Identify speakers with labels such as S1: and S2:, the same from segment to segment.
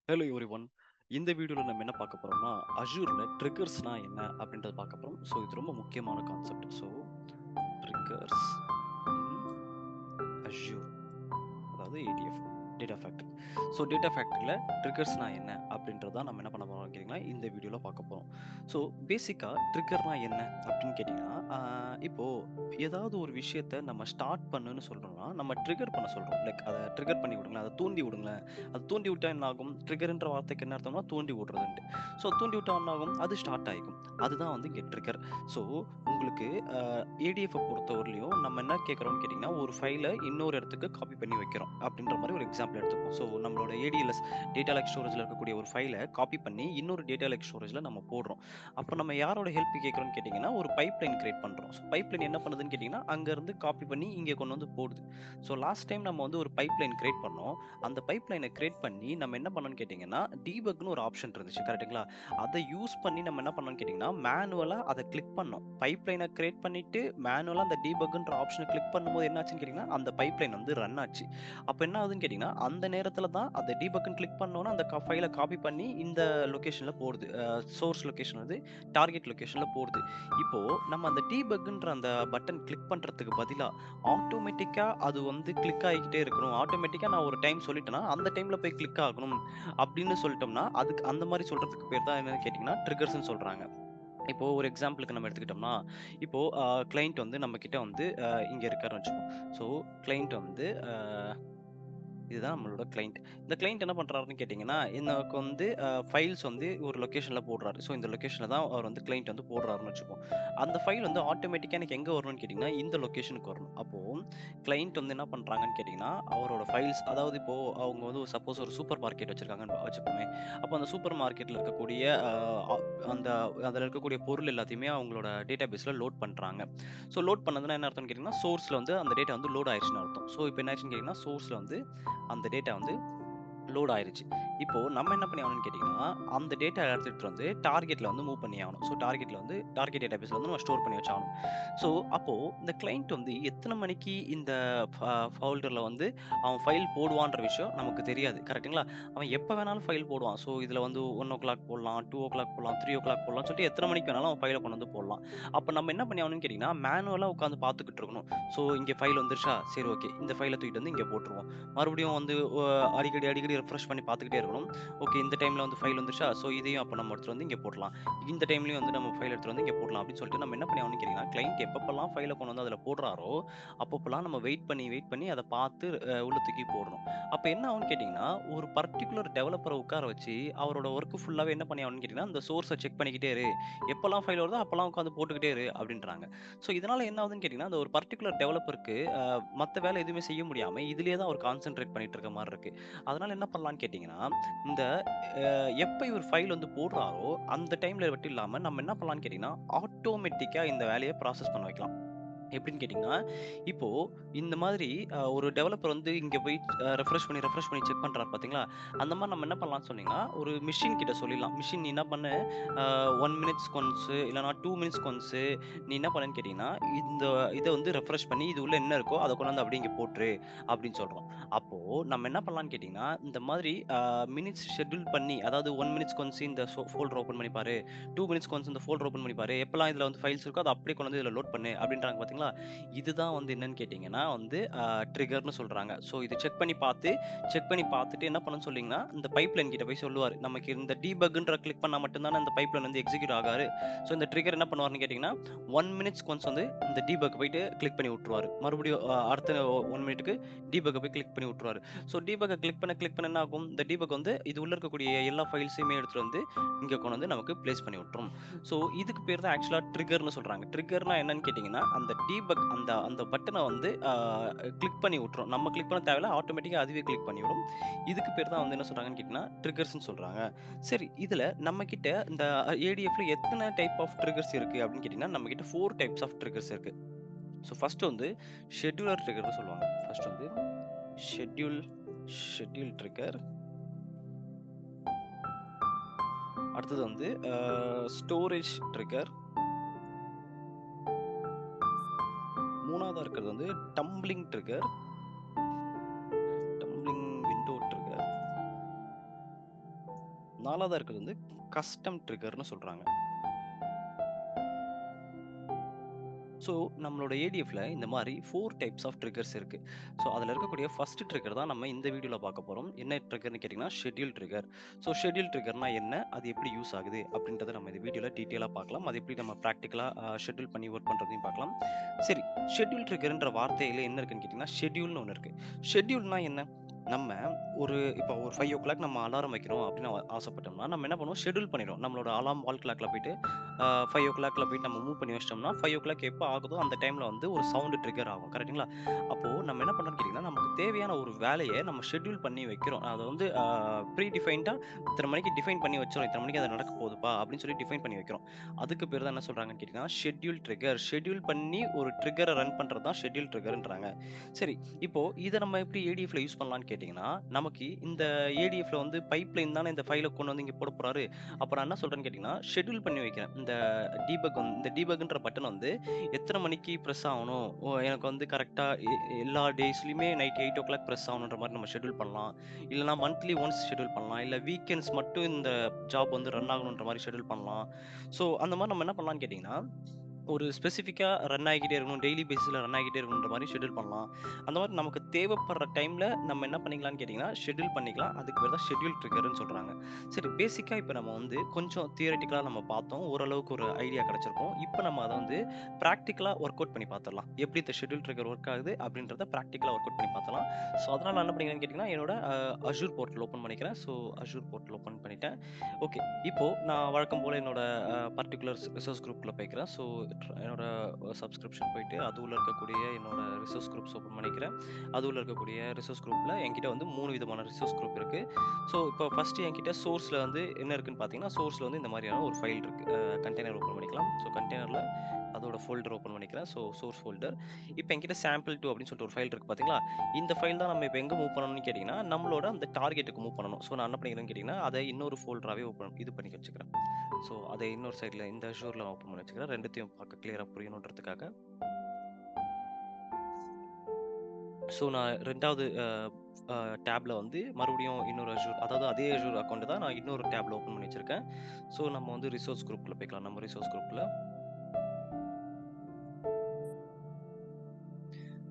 S1: Hello everyone. இந்த வீடியோல நம்ம என்ன பார்க்க போறோம்னா, அஷூர்ல ட்ரிகர்ஸ்னா என்ன அப்படின்றத பார்க்க போறோம். ஸோ இது ரொம்ப முக்கியமான கான்செப்ட். ஸோ ட்ரிகர்ஸ் இன் அஷூர், அதாவது ADF, data factory. So data ஃபேக்டரியில ட்ரிகர்ஸ்னா என்ன அப்படின்றத நம்ம என்ன பண்ண போறோம் கேட்டிங்கன்னா, இந்த வீடியோல பார்க்க போறோம். ஸோ பேசிக்கா ட்ரிகர்னா என்ன அப்படின்னு கேட்டிங்கன்னா, இப்போ ஏதாவது ஒரு விஷயத்த நம்ம ஸ்டார்ட் பண்ணுன்னு சொல்றோம்னா, நம்ம ட்ரிகர் பண்ண சொல்றோம். லைக் அத ட்ரிகர் பண்ணி விடுங்களேன், அத தூண்டி விடுங்களேன். அது தூண்டி விட்டா என்ன ஆகும்? ட்ரிகர்ன்ற வார்த்தைக்கு என்ன அர்த்தம்னா தூண்டி விடுறதுன்ட்டு. ஸோ தூண்டி விட்டா என்ன ஆகும்? அது ஸ்டார்ட் ஆயிக்கும். அதுதான் வந்து இங்க ட்ரிகர். ஸோ உங்களுக்கு ஏடிஎஃப் பொறுத்தவரையிலும் நம்ம என்ன கேட்குறோம்னு கேட்டிங்கன்னா, ஒரு ஃபைல இன்னொரு இடத்துக்கு காப்பி பண்ணி வைக்கிறோம். அப்படின்ற மாரி ஒரு எக்ஸாம்பிள் எடுத்துப்போம். ஸோ நம்மளோட ஏடிஎல்எஸ், டேட்டா லேக் ஸ்டோரேஜ்ல இருக்கக்கூடிய ஒரு ஃபைல காப்பி பண்ணி இன்னொரு டேட்டா லேக் ஸ்டோரேஜ்ல நம்ம போடுறோம். அப்ப நம்ம யாரோட ஹெல்ப் கேட்கிறோம்னு கேட்டீங்கன்னா, ஒரு பைப்லைன் கிரியேட் பண்றோம். ஸோ பைப்லைன் என்ன பண்ணுதுன்னு கேட்டீங்கன்னா, அங்க இருந்து காப்பி பண்ணி இங்க கொண்டு வந்து போடுது. ஸோ லாஸ்ட் டைம் நம்ம வந்து ஒரு பைப்லைன் கிரியேட் பண்ணோம். அந்த பைப்லைன கிரியேட் பண்ணி நம்ம என்ன பண்ணோம்னு கேட்டீங்கன்னா, டீபக்ன்னு ஒரு ஆப்ஷன் இருந்துச்சு. கரெக்ட்டுங்களா? அத யூஸ் பண்ணி நம்ம என்ன பண்ணோம்னு கேட்டீங்கன்னா, மேனுவலா அத கிளிக் பண்ணோம். பைப்லைன கிரியேட் பண்ணிட்டு மேனுவலா அந்த டீபக்ன்ற ஆப்ஷன கிளிக் பண்ணும்போது என்ன ஆச்சுன்னு கேட்டீங்கன்னா, அந்த பைப்லைன் வந்து ரன் ஆச்சு. அப்ப என்ன ஆகுதுன்னு கேட்டீங்கன்னா, அந்த நேரத்துல தான் அந்த டீபக்ன்னு கிளிக் பண்ணோம்னா, அந்த ஃபைல காப்பி பண்ணி இந்த லொகேஷன்ல போடுது. சோர்ஸ் லொகேஷன் வந்து டார்கெட் லொகேஷன்ல போடுது. இப்போ நம்ம அந்த டீபக்ன்ற அந்த பட்டன் கிளிக் பண்றதுக்கு பதிலா, ஆட்டோமேட்டிக்கா அது வந்து கிளிக் ஆகிக்கிட்டே இருக்கணும். ஆட்டோமேட்டிக்கா நான் ஒரு டைம் சொல்லிட்டேன்னா, அந்த டைம்ல போய் கிளிக் ஆகணும் அப்படின்னு சொல்லிட்டோம்னா, அதுக்கு அந்த மாரி சொல்றதுக்கு பேர் தான் என்னன்னு கேட்டீங்கன்னா, ட்ரிகர்ஸ்ன்னு சொல்றாங்க. இப்போ ஒரு எக்ஸாம்பிளுக்கு நம்ம எடுத்துக்கிட்டோம்னா, இப்போ கிளையண்ட் வந்து நம்ம கிட்ட வந்து இங்க இருக்காருன்னு வச்சுப்போம். ஸோ கிளையண்ட் வந்து இதுதான் நம்மளோட கிளையண்ட். இந்த கிளையண்ட் என்ன பண்றாருன்னு கேட்டீங்கன்னா, எனக்கு வந்து ஃபைல்ஸ் வந்து ஒரு லொகேஷன்ல போடுறாரு. ஸோ இந்த லொகேஷன்ல தான் அவர் வந்து கிளையண்ட் வந்து போடுறாருன்னு வச்சுப்போம். அந்த ஃபைல் வந்து ஆட்டோமேட்டிக்கா எனக்கு எங்க வரணும்னு கேட்டீங்கன்னா, இந்த லொகேஷனுக்கு வரணும். அப்போ கிளையண்ட் வந்து என்ன பண்றாங்கன்னு கேட்டீங்கன்னா, அவரோட ஃபைல்ஸ், அதாவது இப்போ அவங்க வந்து சப்போஸ் ஒரு சூப்பர் மார்க்கெட் வச்சிருக்காங்கன்னு வச்சுப்போமே. அப்போ அந்த சூப்பர் மார்க்கெட்ல இருக்கக்கூடிய அ அந்த அதில இருக்கக்கூடிய பொருள் எல்லாத்தையுமே அவங்களோட டேட்டாபேஸ்ல லோட் பண்றாங்க. ஸோ லோட் பண்ணதுன்னா என்ன அர்த்தம்னு கேட்டீங்கன்னா, சோர்ஸ்ல வந்து அந்த டேட்டா வந்து லோட் ஆயிருச்சுன்னு அர்த்தம். ஸோ இப்போ என்ன ஆச்சுன்னு கேட்டீங்கன்னா, சோர்ஸ்ல வந்து அந்த டேட்டா வந்து லோட் ஆயிருச்சு. இப்போ நம்ம என்ன பண்ணி ஆகணும்னு கேட்டீங்கன்னா, அந்த டேட்டா எடுத்துட்டு வந்து டார்கெட்ல வந்து மூவ் பண்ணி ஆகணும். ஸோ டார்கெட்ல வந்து டார்கெட் டேட்டாபேஸ்ல வந்து நம்ம ஸ்டோர் பண்ணி வச்சாகணும். ஸோ அப்போ இந்த கிளையண்ட் வந்து எத்தன மணிக்கு இந்த ஃபோல்டர்ல வந்து அவன் ஃபைல் போடுவான்ற விஷயம் நமக்கு தெரியாது. கரெக்ட்டுங்களா? அவன் எப்ப வேணாலும் ஃபைல் போடுவான். ஸோ இதுல வந்து 1:00 போடலாம், 2:00 போடலாம், 3:00 போடலாம்னு சொல்லிட்டு எத்தன மணிக்கு வேணாலும் அவன் ஃபைல கொண்டு வந்து போடலாம். அப்ப நம்ம என்ன பண்ணி ஆகணும்னு கேட்டீங்கன்னா, மேனுவலா உட்கார்ந்து பார்த்துக்கிட்டு இருக்கணும். ஸோ இங்க ஃபைல் வந்துருச்சா? சரி, ஓகே. இந்த ஃபைல தூக்கிட்டு வந்து இங்க போட்டுருவோம். மறுபடியும் வந்து அடிக்கடி ரெஃப்ரெஷ் பண்ணி பார்த்துக்கிட்டே இருக்கணும். ஓகே, இந்த டைம்ல வந்து ஃபைல் வந்துருச்சா? ஸோ இதையும் அப்ப நம்ம எடுத்துட்டு வந்து இங்க போடலாம். இந்த டைம்லயும் வந்து நம்ம ஃபைல் எடுத்துட்டு வந்து இங்க போடலாம் அப்படின்னு சொல்லிட்டு நம்ம என்ன பண்ணி ஆகணும்னு கேட்டீங்கன்னா, கிளையண்ட் எப்பப்பலாம் ஃபைல கொண்டு வந்து அதுல போடுறாரோ, அப்பப்பலாம் நம்ம வெயிட் பண்ணி அத பார்த்து உள்ள தூக்கி போடணும். அப்ப என்ன ஆகும்னு கேட்டீங்கன்னா, ஒரு பர்ட்டிகுலர் டெவலப்பர உட்கார வச்சு அவரோட வொர்க் ஃபுல்லாவே என்ன பண்ணி ஆகணும்னு கேட்டீங்கன்னா, அந்த சோர்ஸ செக் பண்ணிக்கிட்டே இரு. எப்பலாம் ஃபைல் வருதோ அப்பலாம் உட்கார்ந்து போட்டுக்கிட்டே இரு அப்படின்றாங்க. ஸோ இதனால என்ன ஆகுதுன்னு கேட்டீங்கன்னா, அந்த ஒரு பர்ட்டிகுலர் டெவலப்பருக்கு மத்த வேலை எதுவுமே செய்ய முடியாம, இதிலேயே தான் அவர் கான்சன்ட்ரேட் பண்ணிட்டு இருக்க மாரி இருக்கு. அதனால என்ன பண்ணலான்னு கேட்டீங்கன்னா, இந்த எப்ப இவர் ஃபைல் வந்து போடுறாரோ, அந்த டைம்ல மட்டும் இல்லாம நம்ம என்ன பண்ணலான்னு கேட்டீங்கன்னா, ஆட்டோமேட்டிக்கா இந்த வேலைய ப்ராசஸ் பண்ண வைக்கலாம். எப்படின்னு கேட்டீங்கன்னா, இப்போ இந்த மாதிரி ஒரு டெவலப்பர் வந்து இங்க போய் ரெஃப்ரெஷ் பண்ணி செக் பண்றாரு பார்த்தீங்களா? அந்த மாரி நம்ம என்ன பண்ணலாம்னு சொன்னீங்கன்னா, ஒரு மெஷின் கிட்ட சொல்லிடலாம். மெஷின் நீ என்ன பண்ணு, அ 1 மினிட்ஸ்க்கு ஒன்ஸு இல்லன்னா 2 மினிட்ஸ்க்கு ஒன்ஸு நீ என்ன பண்ணுன்னு கேட்டீங்கன்னா, இந்த இத வந்து ரெஃப்ரெஷ் பண்ணி இது உள்ள என்ன இருக்கோ அத கொண்டாந்து அப்படியே இங்க போட்டுரு அப்படின்னு சொல்றோம். அப்போ நம்ம என்ன பண்ணலாம்ன்னு கேட்டீங்கன்னா, இந்த மாதிரி மினிட்ஸ் ஷெட்யூல் பண்ணி, அதாவது 1 மினிட்ஸ்க்கு ஒன்ஸ் இந்த ஃபோல்டர் ஓப்பன் பண்ணி பாரு. 2 மினிட்ஸ்க்கு ஒன்ஸ் இந்த ஃபோல்டர் ஓப்பன் பண்ணி பாரு. எப்பலாம் இதுல வந்து ஃபைல்ஸ் இருக்கோ அத அப்படியே கொண்டு வந்து இதுல லோட் பண்ணு அப்படின்றாங்க பார்த்தீங்களா? இதுதான் வந்து என்னன்னு கேட்டீங்கன்னா வந்து ட்ரிகர்ன்னு சொல்றாங்க. ஸோ இது செக் பண்ணி பார்த்துட்டு என்ன பண்ணணும்னு சொன்னீங்கன்னா, இந்த பைப்லைன் கிட்ட போய் சொல்லுவாரு. நமக்கு இந்த டீபக்ன்ற கிளிக் பண்ணா மட்டும் தானே இந்த பைப்லைன் வந்து எக்ஸிக்யூட் ஆகாது. ஸோ இந்த ட்ரிகர் என்ன பண்ணுவாருன்னு கேட்டீங்கன்னா, 1 மினிட்ஸ்க்கு ஒன்ஸ் வந்து இந்த டீபக் போயிட்டு கிளிக் பண்ணி விட்டுருவாரு. மறுபடியும் அடுத்த 1 மினிட்க்கு டீபக்க போய் கிளிக் பண்ணி விட்டுருவாரு. ஸோ டீபக்க கிளிக் பண்ண என்ன ஆகும்? இந்த டீபக் வந்து இது உள்ள இருக்கக்கூடிய எல்லா ஃபைல்ஸையுமே எடுத்துட்டு வந்து இங்க கொண்டு வந்து நமக்கு பிளேஸ் பண்ணி விட்டுரும். ஸோ இதுக்கு பேர் தான் ஆக்சுவலா ட்ரிகர்ன்னு சொல்றாங்க. ட்ரிகர்னா என்னன்னு கேட்டீங்கன்னா, அந்த டீபக் அந்த அந்த பட்டன வந்து கிளிக் பண்ணி விட்டுரும். நம்ம கிளிக் பண்ண தேவையில்ல. ஆட்டோமேட்டிக்கா அதுவே கிளிக் பண்ணிவிடும். இதுக்கு பேர் தான் வந்து என்ன சொல்றாங்கன்னு கேட்டீங்கன்னா, ட்ரிகர்ஸ்ன்னு சொல்றாங்க. சரி, இதுல நம்ம கிட்ட இந்த ஏடிஎஃப்ல எத்தன டைப் ஆஃப் ட்ரிகர்ஸ் இருக்கு அப்படின்னு கேட்டீங்கன்னா, நம்ம கிட்ட 4 டைப்ஸ் ஆஃப் ட்ரிகர்ஸ் இருக்கு. ஸோ ஃபர்ஸ்ட் வந்து ஷெட்யூலர் ட்ரிகர்ன்னு சொல்லுவாங்க. ஃபர்ஸ்ட் வந்து ஷெட்யூல் ஷெட்யூல் ட்ரிகர். அடுத்தது வந்து ஸ்டோரேஜ் ட்ரிகர். 3வதா இருக்கிறது வந்து tumbling trigger, tumbling window trigger. 4வதா இருக்கிறது வந்து கஸ்டம் ட்ரிகர்ன்னு சொல்றாங்க. ஸோ நம்மளோட ஏடிஎஃப்ல இந்த மாரி 4 டைப்ஸ் ஆஃப் ட்ரிகர்ஸ் இருக்கு. ஸோ அதில இருக்கக்கூடிய ஃபர்ஸ்ட் ட்ரிகர் தான் நம்ம இந்த வீடியோல பார்க்க போறோம். என்ன ட்ரிகர்ன்னு கேட்டீங்கன்னா, ஷெட்யூல் ட்ரிகர். ஸோ ஷெட்யூல் ட்ரிகர்னா என்ன? அது எப்படி யூஸ் ஆகுது? அப்படின்றத நம்ம இந்த வீடியோல டீட்டெயிலா பார்க்கலாம். அது எப்படி நம்ம பிராக்டிகலா ஷெட்யூல் பண்ணி ஒர்க் பண்றதையும் பார்க்கலாம். சரி, ஷெட்யூல் ட்ரிகர்ன்ற வார்த்தையில என்ன இருக்குன்னு கேட்டீங்கன்னா, ஷெட்யூல்னு ஒண்ணு இருக்கு. ஷெட்யூல்னா என்ன? நம்ம இப்போ ஒரு 5:00 நம்ம அலாரம் வைக்கிறோம் அப்படின்னு ஆசைப்பட்டோம்னா, நம்ம என்ன பண்ணுவோம்? ஷெட்யூல் பண்ணிருவோம். நம்மளோட அலார்ம் வால் கிளாக்ல போயிட்டு 5:00ல போயிட்டு நம்ம மூவ் பண்ணி வச்சுட்டோம்னா, 5:00 எப்ப ஆகுதோ அந்த டைம்ல வந்து ஒரு சவுண்ட் ட்ரிக்கர் ஆகும். கரெக்ட்டுங்களா? அப்போ நம்ம என்ன பண்றோம்னு கேட்டீங்கன்னா, நமக்கு தேவையான ஒரு வேலைய நம்ம ஷெட்யூல் பண்ணி வைக்கிறோம். அத வந்து ப்ரீ டிஃபைன்டா இத்தன மணிக்கு டிஃபைன் பண்ணி வச்சுர்றோம். இத்தன மணிக்கு அது நடக்க போகுதுப்பா அப்படின்னு சொல்லி டிஃபைன் பண்ணி வைக்கிறோம். அதுக்கு பேரு தான் என்ன சொல்றாங்கன்னு கேட்டீங்கன்னா, ஷெட்யூல் ட்ரிக்கர். ஷெட்யூல் பண்ணி ஒரு ட்ரிக்கர ரன் பண்றது தான் ஷெட்யூல் ட்ரிக்கர்ன்றாங்க. சரி, இப்போ இத நம்ம எப்படி ஏடிஎஃப்ல யூஸ் பண்ணலாம்ன்னு கேட்டீங்கன்னா, நமக்கு இந்த ஏடிஎஃப்ல வந்து பைப்லைன் தானே இந்த ஃபைல கொண்டு வந்து இங்க போடப் போறாரு. அப்ப நான் என்ன சொல்றேன்னு கேட்டீங்கன்னா, ஷெட்யூல் பண்ணி வைக்கிறேன். இந்த டீபக்ன்ற பட்டன் வந்து எத்தன மணிக்கு பிரஸ் ஆவணும்? எனக்கு வந்து கரெக்ட்டா எல்லா டேஸ்லயுமே நைட் 8:00 பிரஸ் ஆவணுன்ற மாரி நம்ம ஷெட்யூல் பண்ணலாம். இல்லன்னா மந்த்லி ஒன்ஸ் ஷெட்யூல் பண்ணலாம். இல்ல வீக்கெண்ட்ஸ் மட்டும் இந்த ஜாப் வந்து ரன் ஆகணுன்ற மாரி ஷெட்யூல் பண்ணலாம். ஸோ அந்த மாரி நம்ம என்ன பண்ணலாம்ன்னு கேட்டீங்கன்னா, ஒரு ஸ்பெசிஃபிக்கா ரன் ஆகிக்கிட்டே இருக்கணும். டெய்லி பேசிஸ்ல ரன் ஆகிட்டே இருக்கணுன்ற மாரி ஷெட்யூல் பண்ணலாம். அந்த மாரி நமக்கு தேவைப்படுற டைம்ல நம்ம என்ன பண்ணிக்கலாம்ன்னு கேட்டீங்கன்னா, ஷெட்யூல் பண்ணிக்கலாம். அதுக்கு பேர் தான் ஷெட்யூல் ட்ரிக்கர்ன்னு சொல்றாங்க. சரி, பேசிக்கா இப்ப நம்ம வந்து கொஞ்சம் தியரட்டிக்கலா நம்ம பார்த்தோம். ஓரளவுக்கு ஒரு ஐடியா கிடைச்சிருக்கும். இப்ப நம்ம அத வந்து பிராக்டிகலா ஒர்க் அவுட் பண்ணி பார்த்துரலாம். எப்படி இந்த ஷெட்யூல் ட்ரிக்கர் ஒர்க் ஆகுது அப்படின்றத பிராக்டிகலா ஒர்க் அவுட் பண்ணி பார்த்துரலாம். ஸோ அதனால நான் என்ன பண்ணிக்கிறேன்னு கேட்டீங்கன்னா, என்னோட அஷூர் போர்ட்டல் ஓப்பன் பண்ணிக்கிறேன். ஸோ அஷூர் போர்ட்டல் ஓப்பன் பண்ணிட்டேன். ஓகே. இப்போ நான் வழக்கம் போல என்னோட பர்ட்டிகுலர் ரிசோர்ஸ் குரூப்ல போய்க்கிறேன். ஸோ என்னோட சப்ஸ்கிரிப்ஷன் போயிட்டு அது உள்ள இருக்கக்கூடிய என்னோட ரிசோர்ஸ் குரூப்ஸ் ஓப்பன் பண்ணிக்கிறேன். அது உள்ள இருக்கக்கூடிய ரிசோர்ஸ் குரூப்ல என்கிட்ட வந்து 3 விதமான ரிசோர்ஸ் குரூப் இருக்கு. ஸோ இப்போ ஃபர்ஸ்ட் என்கிட்ட சோர்ஸ்ல வந்து என்ன இருக்குன்னு பார்த்தீங்கன்னா, சோர்ஸ்ல வந்து இந்த மாதிரியான ஒரு ஃபைல் இருக்கு. கண்டெய்னர் ஓப்பன் பண்ணிக்கலாம். ஸோ கண்டெய்னர்ல அதோட ஃபோல்டர் ஓப்பன் பண்ணிக்கிறேன். So source folder. இப்போ என்கிட்ட சாம்பிள் 2 அப்படின்னு சொல்லிட்டு ஒரு ஃபைல் இருக்கு பார்த்தீங்களா? இந்த ஃபைல் தான் நம்ம இப்ப எங்க மூவ் பண்ணணும்னு கேட்டீங்கன்னா, நம்மளோட அந்த டார்கெட்டுக்கு மூவ் பண்ணணும். ஸோ நான் என்ன பண்ணிக்கிறேன்னு கேட்டீங்கன்னா, அத இன்னொரு ஃபோல்டராவே இது பண்ணி வச்சுக்கிறேன். ஸோ அத இன்னொரு சைட்ல இந்த அஷூர்ல ஓப்பன் பண்ணி வச்சுக்கிறேன். 2த்தையும் பார்க்க கிளியரா புரியணுன்றதுக்காக. ஸோ நான் 2வது டேப்ல வந்து மறுபடியும் இன்னொரு அஷூர், அதாவது அதே அஷூர் அக்கவுண்ட் தான் நான் இன்னொரு டேப்ல ஓப்பன் பண்ணி வச்சிருக்கேன். ஸோ நம்ம வந்து ரிசோர்ஸ் குரூப்ல போய்க்கலாம். நம்ம ரிசோர்ஸ் குரூப்ல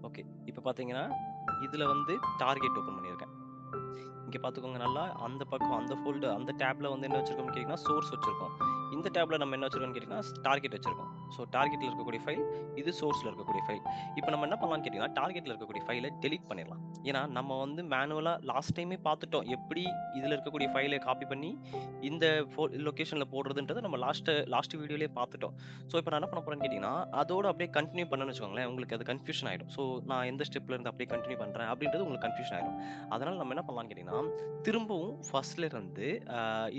S1: ஓகே. இப்ப பார்த்தீங்கன்னா, இதுல வந்து டார்கெட் ஓப்பன் பண்ணியிருக்கேன். இங்க பார்த்துக்கோங்க நல்லா. அந்த பக்கம் அந்த அந்த டேப்ல வந்து என்ன வச்சிருக்கோம்னு கேட்டீங்கன்னா, சோர்ஸ் வச்சிருக்கோம். இந்த டேப்ல நம்ம என்ன வச்சிருக்கோம்னு கேட்டீங்கன்னா, டார்கெட் வச்சிருக்கோம். ஸோ டார்கெட்ல இருக்கக்கூடிய ஃபைல், இது சோர்ஸ்ல இருக்கக்கூடிய ஃபைல். இப்ப நம்ம என்ன பண்ணலாம்னு கேட்டீங்கன்னா, டார்கெட்ல இருக்கக்கூடிய ஃபைல டெலீட் பண்ணிறலாம். ஏன்னா, நம்ம வந்து மேனுவலா லாஸ்ட் டைமே பார்த்துட்டோம். எப்படி இதுல இருக்கக்கூடிய ஃபைல காப்பி பண்ணி இந்த லொகேஷன்ல போடுறதுன்றத நம்ம லாஸ்ட் வீடியோலயே பார்த்துட்டோம். ஸோ இப்ப நான் என்ன பண்ண போறேன்னு கேட்டீங்கன்னா, அதோட அப்படியே கன்டின்யூ பண்ணேன்னு வச்சுக்கோங்களேன், உங்களுக்கு அது கன்ஃப்யூஷன் ஆயிடும். ஸோ நான் எந்த ஸ்டெப்ல இருந்து அப்படியே கன்டின்யூ பண்றேன் அப்படின்றது உங்களுக்கு கன்ஃப்யூஷன் ஆயிடும். அதனால நம்ம என்ன பண்ணலாம்னு கேட்டீங்கன்னா, திரும்பவும் ஃபர்ஸ்ட்ல இருந்து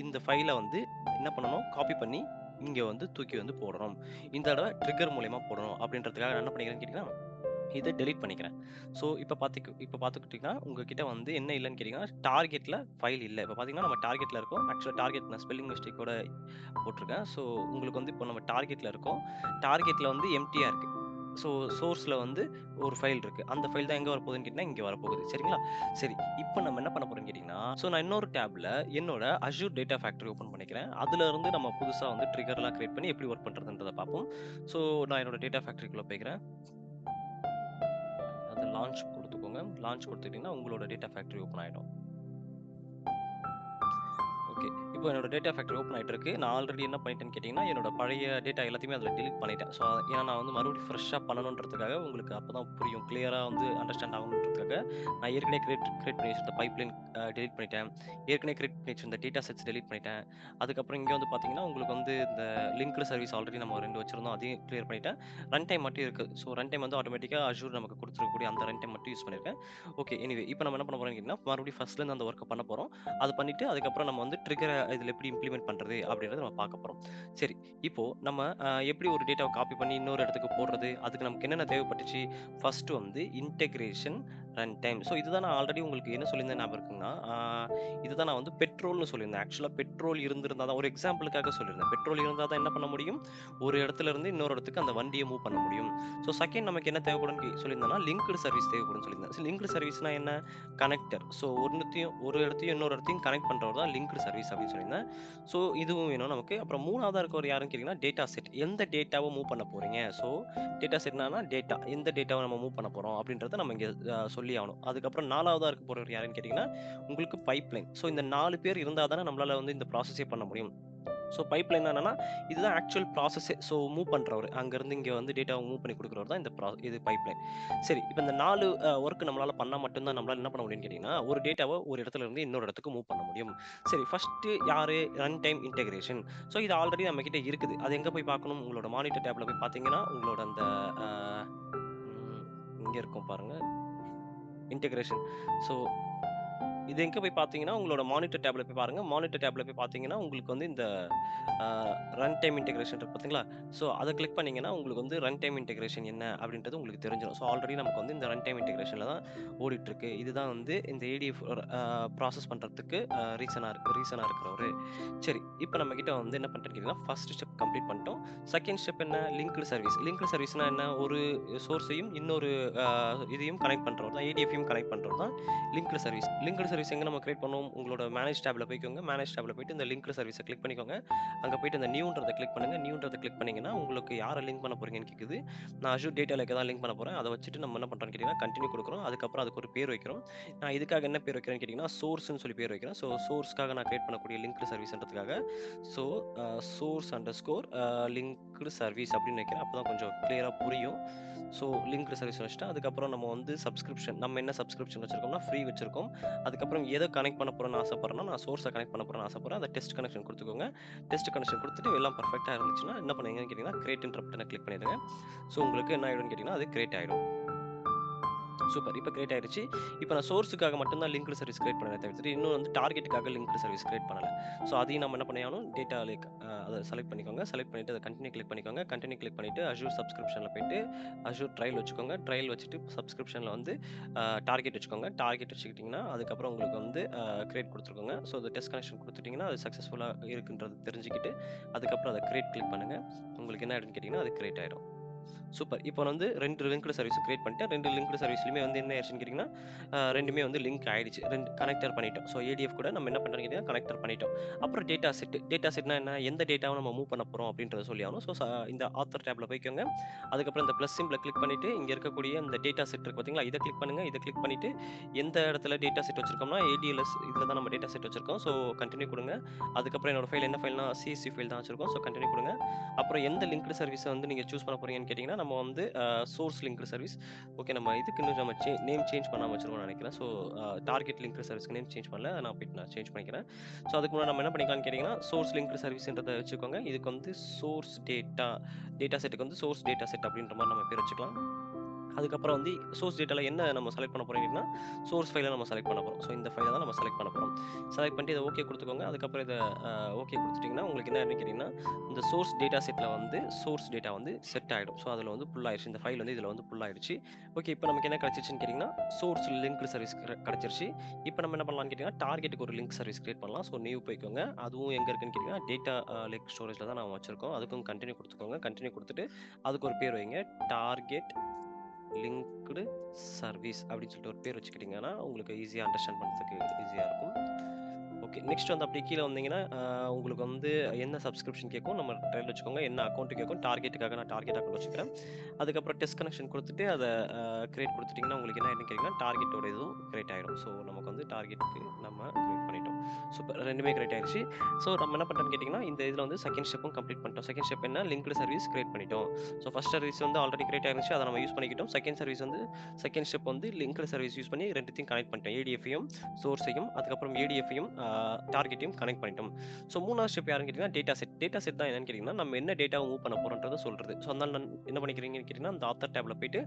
S1: இந்த ஃபைல வந்து என்ன பண்ணணும், காப்பி பண்ணி இங்க வந்து தூக்கி வந்து போடணும். இந்த தடவ ட்ரிக்கர் மூலியமா போடணும் அப்படின்றதுக்காக நான் என்ன பண்ணிக்கிறேன்னு கேட்டீங்கன்னா, இத டெலீட் பண்ணிக்கிறேன். ஸோ இப்ப பார்த்துக்கிட்டீங்கன்னா, உங்ககிட்ட வந்து என்ன இல்லன்னு கேட்டீங்கன்னா, டார்கெட்ல ஃபைல் இல்ல. இப்ப பார்த்தீங்கன்னா, நம்ம டார்கெட்ல இருக்கோம். ஆக்சுவலா டார்கெட் நான் ஸ்பெல்லிங் மிஸ்டேக்கோட போட்டுருக்கேன். ஸோ உங்களுக்கு வந்து இப்போ நம்ம டார்கெட்ல இருக்கோம். டார்கெட்ல வந்து எம்ப்டியா இருக்கு. ஸோ சோர்ஸ்ல வந்து ஒரு ஃபைல் இருக்கு. அந்த ஃபைல் தான் எங்க வரப்போகுதுன்னு கேட்டீங்கன்னா, இங்க வரப்போகுது. சரிங்களா? சரி. இப்ப நம்ம என்ன பண்ண போறோம்ன்னு கேட்டீங்கன்னா, ஸோ நான் இன்னொரு டேப்ல என்னோட அஸ்யூர் டேட்டா ஃபேக்டரி ஓப்பன் பண்ணிக்கிறேன். அதுல இருந்து நம்ம புதுசா வந்து ட்ரிகர்லாம் கிரியேட் பண்ணி எப்படி ஒர்க் பண்றதுன்றத பார்ப்போம். ஸோ நான் என்னோட டேட்டா ஃபேக்டரிக்குள்ள போய்க்கிறேன். அத லான்ச் குடுத்துக்கோங்க. லான்ச் குடுத்துட்டீங்கன்னா, உங்களோட டேட்டா ஃபேக்டரி ஓப்பன் ஆயிடும். ஓகே. இப்போ என்னோட டேட்டா ஃபேக்டரி ஓப்பன் ஆயிட்டு இருக்கு. நான் ஆல்ரெடி என்ன பண்ணிட்டேன்னு கேட்டீங்கன்னா, என்னோட பழைய டேட்டா எல்லாத்தையுமே அதில டெலீட் பண்ணிட்டேன். ஸோ, ஏன்னா நான் வந்து மறுபடியும் ஃப்ரெஷ்ஷா பண்ணணுன்றதுக்காக உங்களுக்கு அப்பதான் புரியும். கிளியரா வந்து அண்டர்ஸ்டாண்ட் ஆகணுன்றதுக்காக, நான் ஏற்கனவே கிரியேட் பண்ணி வச்சிருந்த பைப்லைன் டெலீட் பண்ணிட்டேன். ஏற்கனவே கிரியேட் பண்ணி வச்சிருந்த டேட்டா செட்ஸ் டெலீட் பண்ணிட்டேன். அதுக்கப்புறம் இங்க வந்து பார்த்தீங்கன்னா, உங்களுக்கு வந்து இந்த லிங்க்டு சர்வீஸ் ஆல்ரெடி நம்ம 2 வச்சிருந்தோம். அதையும் கிளியர் பண்ணிட்டேன். ரன் டைம் மட்டும் இருக்கு. ஸோ, ரன் டைம் வந்து ஆட்டோமேட்டிக்கா அஷ்யூர் நமக்கு குடுத்துருக்கக்கூடிய அந்த ரன் டைம் மட்டும் யூஸ் பண்ணியிருக்கேன். ஓகே. எனிவே இப்போ நம்ம என்ன பண்ண போறோம்னு கேட்டீங்கன்னா, மறுபடியும் ஃபர்ஸ்ட்லேருந்து அந்த வொர்க்க பண்ண போறோம். அது பண்ணிட்டு அதுக்கப்புறம் நம்ம வந்து ட்ரிக்கர இதில எப்படி இம்ப்ளிமெண்ட் பண்றது அப்படின்றத நம்ம பார்க்க போறோம். சரி, இப்போ நம்ம எப்படி ஒரு டேட்டாவ காப்பி பண்ணி இன்னொரு இடத்துக்கு போடுறது, அதுக்கு நமக்கு என்னென்ன தேவைப்பட்டுச்சு? ஃபர்ஸ்ட் வந்து இன்டகிரேஷன், ரன் டைம். ஸோ இதுதான் நான் ஆல்ரெடி உங்களுக்கு என்ன சொல்லியிருந்தேன் ஞாபகம் இருக்குங்களா? இதுதான் நான் வந்து பெட்ரோல்னு சொல்லியிருந்தேன். ஆக்சுவலா பெட்ரோல் இருந்திருந்தா தான் ஒரு எக்ஸாம்பிளுக்காக சொல்லியிருந்தேன். பெட்ரோல் இருந்தா தான் என்ன பண்ண முடியும்? ஒரு இடத்துல இருந்து இன்னொரு இடத்துக்கு அந்த வண்டிய மூவ் பண்ண முடியும். ஸோ செகண்ட் நமக்கு என்ன தேவைப்படும்னு சொல்லியிருந்தேன்னா, லிங்க்டு சர்வீஸ் தேவைப்படும்னு சொல்லியிருந்தேன். லிங்க்டு சர்வீஸ்னா என்ன? கனெக்டர். ஸோ ஒரு இடத்தையும் இன்னொரு இடத்தையும் கனெக்ட் பண்றவர் தான் லிங்க்டு சர்வீஸ் அப்படின்னு சொல்லியிருந்தேன். ஸோ இதுவும் வேணும் நமக்கு. அப்புறம் 3வதா இருக்கவர் யாருன்னு கேட்டீங்கன்னா, டேட்டா செட். எந்த டேட்டாவ மூவ் பண்ண போறீங்க? ஸோ டேட்டா செட்னா டேட்டா. எந்த டேட்டாவ நம்ம மூவ் பண்ண போறோம் அப்படின்றத நம்ம இங்க சொல்லி ஆகணும். அதுக்கப்புறம் 4வதா இருக்க போறவர் யாருன்னு கேட்டீங்கன்னா, உங்களுக்கு பைப்லைன். ஸோ இந்த 4 பேர் இருந்தா தானே நம்மளால வந்து இந்த ப்ராசஸே பண்ண முடியும். ஸோ பைப்லைன் என்னன்னா, இதுதான் ஆக்சுவல் ப்ராசஸே. ஸோ மூவ் பண்றவரு. அங்கருந்து இங்க வந்து டேட்டாவ மூவ் பண்ணி குடுக்குறவர் தான் இது பைப்லைன். சரி, இப்ப இந்த 4 வொர்க் நம்மளால பண்ணா மட்டும் தான் நம்மளால என்ன பண்ண முடியும்னு கேட்டீங்கன்னா, ஒரு டேட்டாவ ஒரு இடத்துல இருந்து இன்னொரு இடத்துக்கு மூவ் பண்ண முடியும். சரி, ஃபர்ஸ்ட்டு யாரு? Run time integration. ஸோ இது ஆல்ரெடி நம்மகிட்ட இருக்குது. அது எங்க போய் பார்க்கணும்? உங்களோட மானிட்டர் டேப்ல போய் பார்த்தீங்கன்னா, உங்களோட அந்த அ ம் இங்க இருக்கும் பாருங்க. இன்டகிரேஷன். ஸோ இது எங்க போய் பார்த்தீங்கன்னா, உங்களோட மானிட்டர் டேப்ல போய் பாருங்க. மானிட்டர் டேப்ல போய் பார்த்தீங்கன்னா, உங்களுக்கு வந்து இந்த அ ரன் டைம் இன்டகிரேஷன் இருக்கு பார்த்தீங்களா? ஸோ அத கிளிக் பண்ணீங்கன்னா, உங்களுக்கு வந்து ரன் டைம் இன்டகிரேஷன் என்ன அப்படின்றது உங்களுக்கு தெரிஞ்சிரும். ஸோ ஆல்ரெடி நமக்கு வந்து இந்த ரன் டைம் இன்டகிரேஷன்ல தான் ஓடிட்டுருக்கு. இதுதான் வந்து இந்த ஏடிஎஃப் ப்ராசஸ் பண்றதுக்கு ரீசனா இருக்கிற ஒரு சரி, இப்ப நம்மகிட்ட வந்து என்ன பண்ணிட்டேன்னு கேட்டீங்கன்னா, ஃபர்ஸ்ட் ஸ்டெப் கம்ப்ளீட் பண்ணிட்டோம். செகண்ட் ஸ்டெப் என்ன? Linked service. லிங்க்டு சர்வீஸ்னா என்ன? ஒரு சோர்ஸையும் இன்னொரு அ இதையும் கனெக்ட் பண்றவர் தான் ஏடிஎஃப்யும் கனெக்ட் பண்றவர் தான் லிங்க்டு சர்வீஸ். லிங்க்டு சர்வீஸ் எங்க நம்ம கிரியேட் பண்ணுவோம்? உங்களோட மேனேஜ் டேப்ல போய்க்கோங்க. மேனேஜ் டேப்ல போயிட்டு இந்த லிங்க்டு சர்வீஸ கிளிக் பண்ணிக்கோங்க. அங்க போயிட்டு அந்த நியூன்றத கிளிக் பண்ணுங்க. நியூன்றத கிளிக் பண்ணீங்கன்னா, உங்களுக்கு யார லிங்க் பண்ண போறீங்கன்னு கேட்குது. நான் அஷ்யூர் டேட்டா லேக்க தான் லிங்க் பண்ண போறேன். அத வச்சுட்டு நம்ம என்ன பண்றோம்ன்னு கேட்டீங்கன்னா, கன்டின்யூ குடுக்குறோம். அதுக்கப்புறம் அதுக்கு ஒரு பேர் வைக்கிறோம். நான் இதுக்காக என்ன பேர் வைக்கிறேன்னு கேட்டீங்கன்னா, சோர்ஸ்ன்னு சொல்லி பேர் வைக்கிறேன். ஸோ சோர்ஸ்க்காக நான் கிரியேட் பண்ணக்கூடிய லிங்க்டு சர்வீஸ்ன்றதுக்காக, so source underscore linked service அப்படின்னு வைக்கிறேன். அப்பதான் கொஞ்சம் கிளியரா புரியும். ஸோ லிங்க்டு சர்வீஸ் வச்சுட்டேன். அதுக்கப்புறம் நம்ம வந்து சப்ஸ்கிரிப்ஷன் நம்ம என்ன சப்ஸ்கிரிப்ஷன் வச்சிருக்கோம்னா, ஃப்ரீ வச்சிருக்கோம். அதுக்கப்புறம் எத கனெக்ட் பண்ண போறேன்னு ஆசைப்படுறேன்னா, நான் சோர்ஸ கனெக்ட் பண்ண போறேன்னு ஆசைப்படுறேன். அத டெஸ்ட் கனெக்ஷன் குடுத்துக்கோங்க. டெஸ்ட் கனெக்ஷன் குடுத்துட்டு எல்லாம் பெர்ஃபெக்ட்டா இருந்துச்சுன்னா, என்ன பண்ணுவீங்கன்னு கேட்டீங்கன்னா, கிரியேட்ன்ற பட்டன கிளிக் பண்ணிடுங்க. ஸோ உங்களுக்கு என்ன ஆயிடும்னு கேட்டீங்கன்னா, அது கிரியேட் ஆயிடும். சூப்பர். இப்ப கிரியேட் ஆயிருச்சு. இப்ப நான் சோர்ஸ்‌க்காக மட்டும் தான் லிங்க்டு சர்வீஸ் கிரியேட் பண்ணேனே தவிர்த்துட்டு, இன்னும் வந்து டார்கெட்டுக்காக லிங்க்டு சர்வீஸ் கிரியேட் பண்ணல. ஸோ அதையும் நம்ம என்ன பண்ணி ஆகணும், டேட்டா லேக் அத செலக்ட் பண்ணிக்கோங்க. செலக்ட் பண்ணிட்டு அத கன்டின்யூ கிளிக் பண்ணிக்கோங்க. கன்டின்யூ கிளிக் பண்ணிட்டு அஷ்யூர் சப்ஸ்கிரிப்ஷன்ல போயிட்டு, அஷ்யூர் ட்ரையல் வச்சுக்கோங்க. ட்ரையல் வச்சுட்டு சப்ஸ்கிரிப்ஷன்ல வந்து டார்கெட் வச்சுக்கோங்க. டார்கெட் வச்சுக்கிட்டீங்கன்னா, அதுக்கப்புறம் உங்களுக்கு வந்து கிரியேட் குடுத்துருக்கோங்க. ஸோ அது டெஸ்ட் கனெக்ஷன் குடுத்துட்டீங்கன்னா, அது சக்சஸ்ஃபுல்லா இருக்குன்றத தெரிஞ்சுக்கிட்டு, அதுக்கப்புறம் அத கிரியேட் கிளிக் பண்ணுங்க. உங்களுக்கு என்ன ஆயிடும்னு கேட்டீங்கன்னா, அது கிரியேட் ஆயிடும். சூப்பர். இப்போ வந்து 2 லிங்க்டு சர்வீஸ் கிரியேட் பண்ணிட்டேன். 2 லிங்க்டு சர்வீஸ்லயுமே வந்து என்ன ஆயிடுச்சுன்னு கேட்டீங்கன்னா, 2மே வந்து லிங்க் ஆயிடுச்சு. 2 கனெக்டர் பண்ணிட்டோம். ஸோ ஏடிஎஃப் கூட நம்ம என்ன பண்றோம்னு கேட்டீங்கன்னா, கனெக்டர் பண்ணிட்டோம். அப்புறம் டேட்டா செட். டேட்டா செட்னா என்ன? எந்த டேட்டாவ நம்ம மூவ் பண்ண போறோம் அப்படின்றத சொல்லி ஆகணும். ஸோ இந்த ஆத்தர் டேப்ல போய்க்கோங்க. அதுக்கப்புறம் இந்த பிளஸ் சிம்பல கிளிக் பண்ணிட்டு, இங்க இருக்கக்கூடிய இந்த டேட்டா செட் இருக்கு பார்த்தீங்களா? இத கிளிக் பண்ணுங்க. இத கிளிக் பண்ணிட்டு, எந்த இடத்துல டேட்டா செட் வச்சிருக்கோம்னா, ஏடிஎல்எஸ் இதுல தான் நம்ம டேட்டா செட் வச்சிருக்கோம். ஸோ கன்டின்யூ குடுங்க. அதுக்கப்புறம் என்னோட ஃபைல் என்ன ஃபைல்னா, சிஎஸ்வி ஃபைல் தான் வச்சிருக்கோம். ஸோ கன்டின்யூ குடுங்க. அப்புறம் எந்த லிங்க்டு சர்வீஸ வந்து நீங்க சூஸ் பண்ண போறீங்கன்னு கேட்டீங்கன்னா, நம்ம வந்து சோர்ஸ் லிங்க்டு சர்வீஸ். ஓகே, நம்ம இதுக்கு இன்னும் நம்ம நேம் சேஞ்ச் பண்ணாம வச்சிருக்கோம்னு நெனைக்கிறேன். ஸோ டார்கெட் லிங்க்டு சர்வீஸ்க்கு நேம் சேஞ்ச் பண்ணல. நான் போயிட்டு நான் சேஞ்ச் பண்ணிக்கிறேன். ஸோ அதுக்கு முன்னாடி நம்ம என்ன பண்ணிக்கலாம்னு கேட்டீங்கன்னா, சோர்ஸ் லிங்க்டு சர்வீஸ்ன்றத வச்சுக்கோங்க. இதுக்கு வந்து சோர்ஸ் டேட்டா செட்டுக்கு வந்து சோர்ஸ் டேட்டா செட் அப்படின்ற மாரி நம்ம பேர் வச்சுக்கலாம். அதுக்கப்புறம் வந்து சோர்ஸ் டேட்டால என்ன நம்ம செலக்ட் பண்ண போறோம் கேட்டீங்கன்னா, சோர்ஸ் ஃபைல நம்ம செலக்ட் பண்ண போறோம். ஸோ இந்த ஃபைல தான் நம்ம செலக்ட் பண்ண போறோம். செலக்ட் பண்ணிட்டு இத ஓகே குடுத்துக்கோங்க. அதுக்கப்புறம் இத ஓகே குடுத்துட்டீங்கன்னா, உங்களுக்கு என்ன ஆயிடும்னு கேட்டீங்கன்னா, இந்த சோர்ஸ் டேட்டா செட்ல வந்து சோர்ஸ் டேட்டா வந்து செட் ஆயிடும். ஸோ அதுல வந்து புல் ஆயிருச்சு. இந்த ஃபைல் வந்து இதுல வந்து புல் ஆயிடுச்சு. ஓகே, இப்ப நமக்கு என்ன கிடைச்சிருச்சுன்னு கேட்டீங்கன்னா, சோர்ஸ் லிங்க்டு சர்வீஸ் கிடைச்சிருச்சு. இப்ப நம்ம என்ன பண்ணலாம்னு கேட்டீங்கன்னா, டார்கெட்டுக்கு ஒரு லிங்க் சர்வீஸ் கிரியேட் பண்ணலாம். ஸோ நியூ போய்க்கோங்க. அதுவும் எங்க இருக்குன்னு கேட்டீங்கன்னா, டேட்டா லேக் ஸ்டோரேஜ்ல தான் நாம வச்சிருக்கோம். அதுக்கும் கன்டின்யூ குடுத்துக்கோங்க. கன்டின்யூ குடுத்துட்டு, அதுக்கு ஒரு பேர் வைங்க. டார்கெட் லிங்க்டு சர்வீஸ் அப்படின்னு சொல்லிட்டு ஒரு பேர் வச்சுக்கிட்டீங்கன்னா, உங்களுக்கு ஈஸியா அண்டர்ஸ்டாண்ட் பண்றதுக்கு ஈஸியா இருக்கும். ஓகே. நெக்ஸ்ட் வந்து அப்படியே கீழ வந்தீங்கன்னா, உங்களுக்கு வந்து என்ன சப்ஸ்கிரிப்ஷன் கேட்கும், நம்ம ட்ரையல் வச்சுக்கோங்க. என்ன அக்கவுண்ட் கேட்கும், டார்கெட்டுக்காக நான் டார்கெட் அக்கவுண்ட் வச்சுக்கிறேன். அதுக்கப்புறம் டெஸ்ட் கனெக்ஷன் குடுத்துட்டு, அத கிரியேட் குடுத்துட்டீங்கன்னா, உங்களுக்கு என்ன ஆயிடும்னு கேட்டீங்கன்னா, டார்கெட்டோட இதுவும் கிரியேட் ஆயிரும். ஸோ நமக்கு வந்து டார்கெட்டுக்கு நம்ம கிரியேட் பண்ணிட்டோம். சூப்பர். 2மே கிரியேட் ஆயிருச்சு. ஸோ நம்ம என்ன பண்றோம்னு கேட்டீங்கன்னா, இந்த இதுல வந்து செகண்ட் ஸ்டெப்பும் கம்ப்ளீட் பண்ணிட்டோம். செகண்ட் ஸ்டெப் என்ன? லிங்க்டு சர்வீஸ் கிரியேட் பண்ணிட்டோம். ஸோ ஃபர்ஸ்ட் சர்வீஸ் வந்து ஆல்ரெடி கிரியேட் ஆயிருந்துச்சு. அத நம்ம யூஸ் பண்ணிக்கிட்டோம். செகண்ட் ஸ்டெப் வந்து லிங்க்டு சர்வீஸ் யூஸ் பண்ணி 2த்தையும் கனெக்ட் பண்ணிட்டோம். ஏடிஎஃப்ஐயும், சோர்ஸையும், அதுக்கப்புறம் ஏடிஎஃப்ஐயும் டார்கெட்டையும் கனெக்ட் பண்ணிட்டோம். ஸோ 3வது ஸ்டெப் யாருன்னு கேட்டீங்கன்னா, டேட்டா செட். டேட்டா செட் தான் என்னன்னு கேட்டீங்கன்னா, நம்ம என்ன டேட்டாவ மூவ் பண்ண போறோம்ன்றத சொல்றது. ஸோ அதனால நான் என்ன பண்ணிக்கிறீங்கன்னு கேட்டீங்கன்னா, அந்த ஆத்தர் டேப்ல போயிட்டு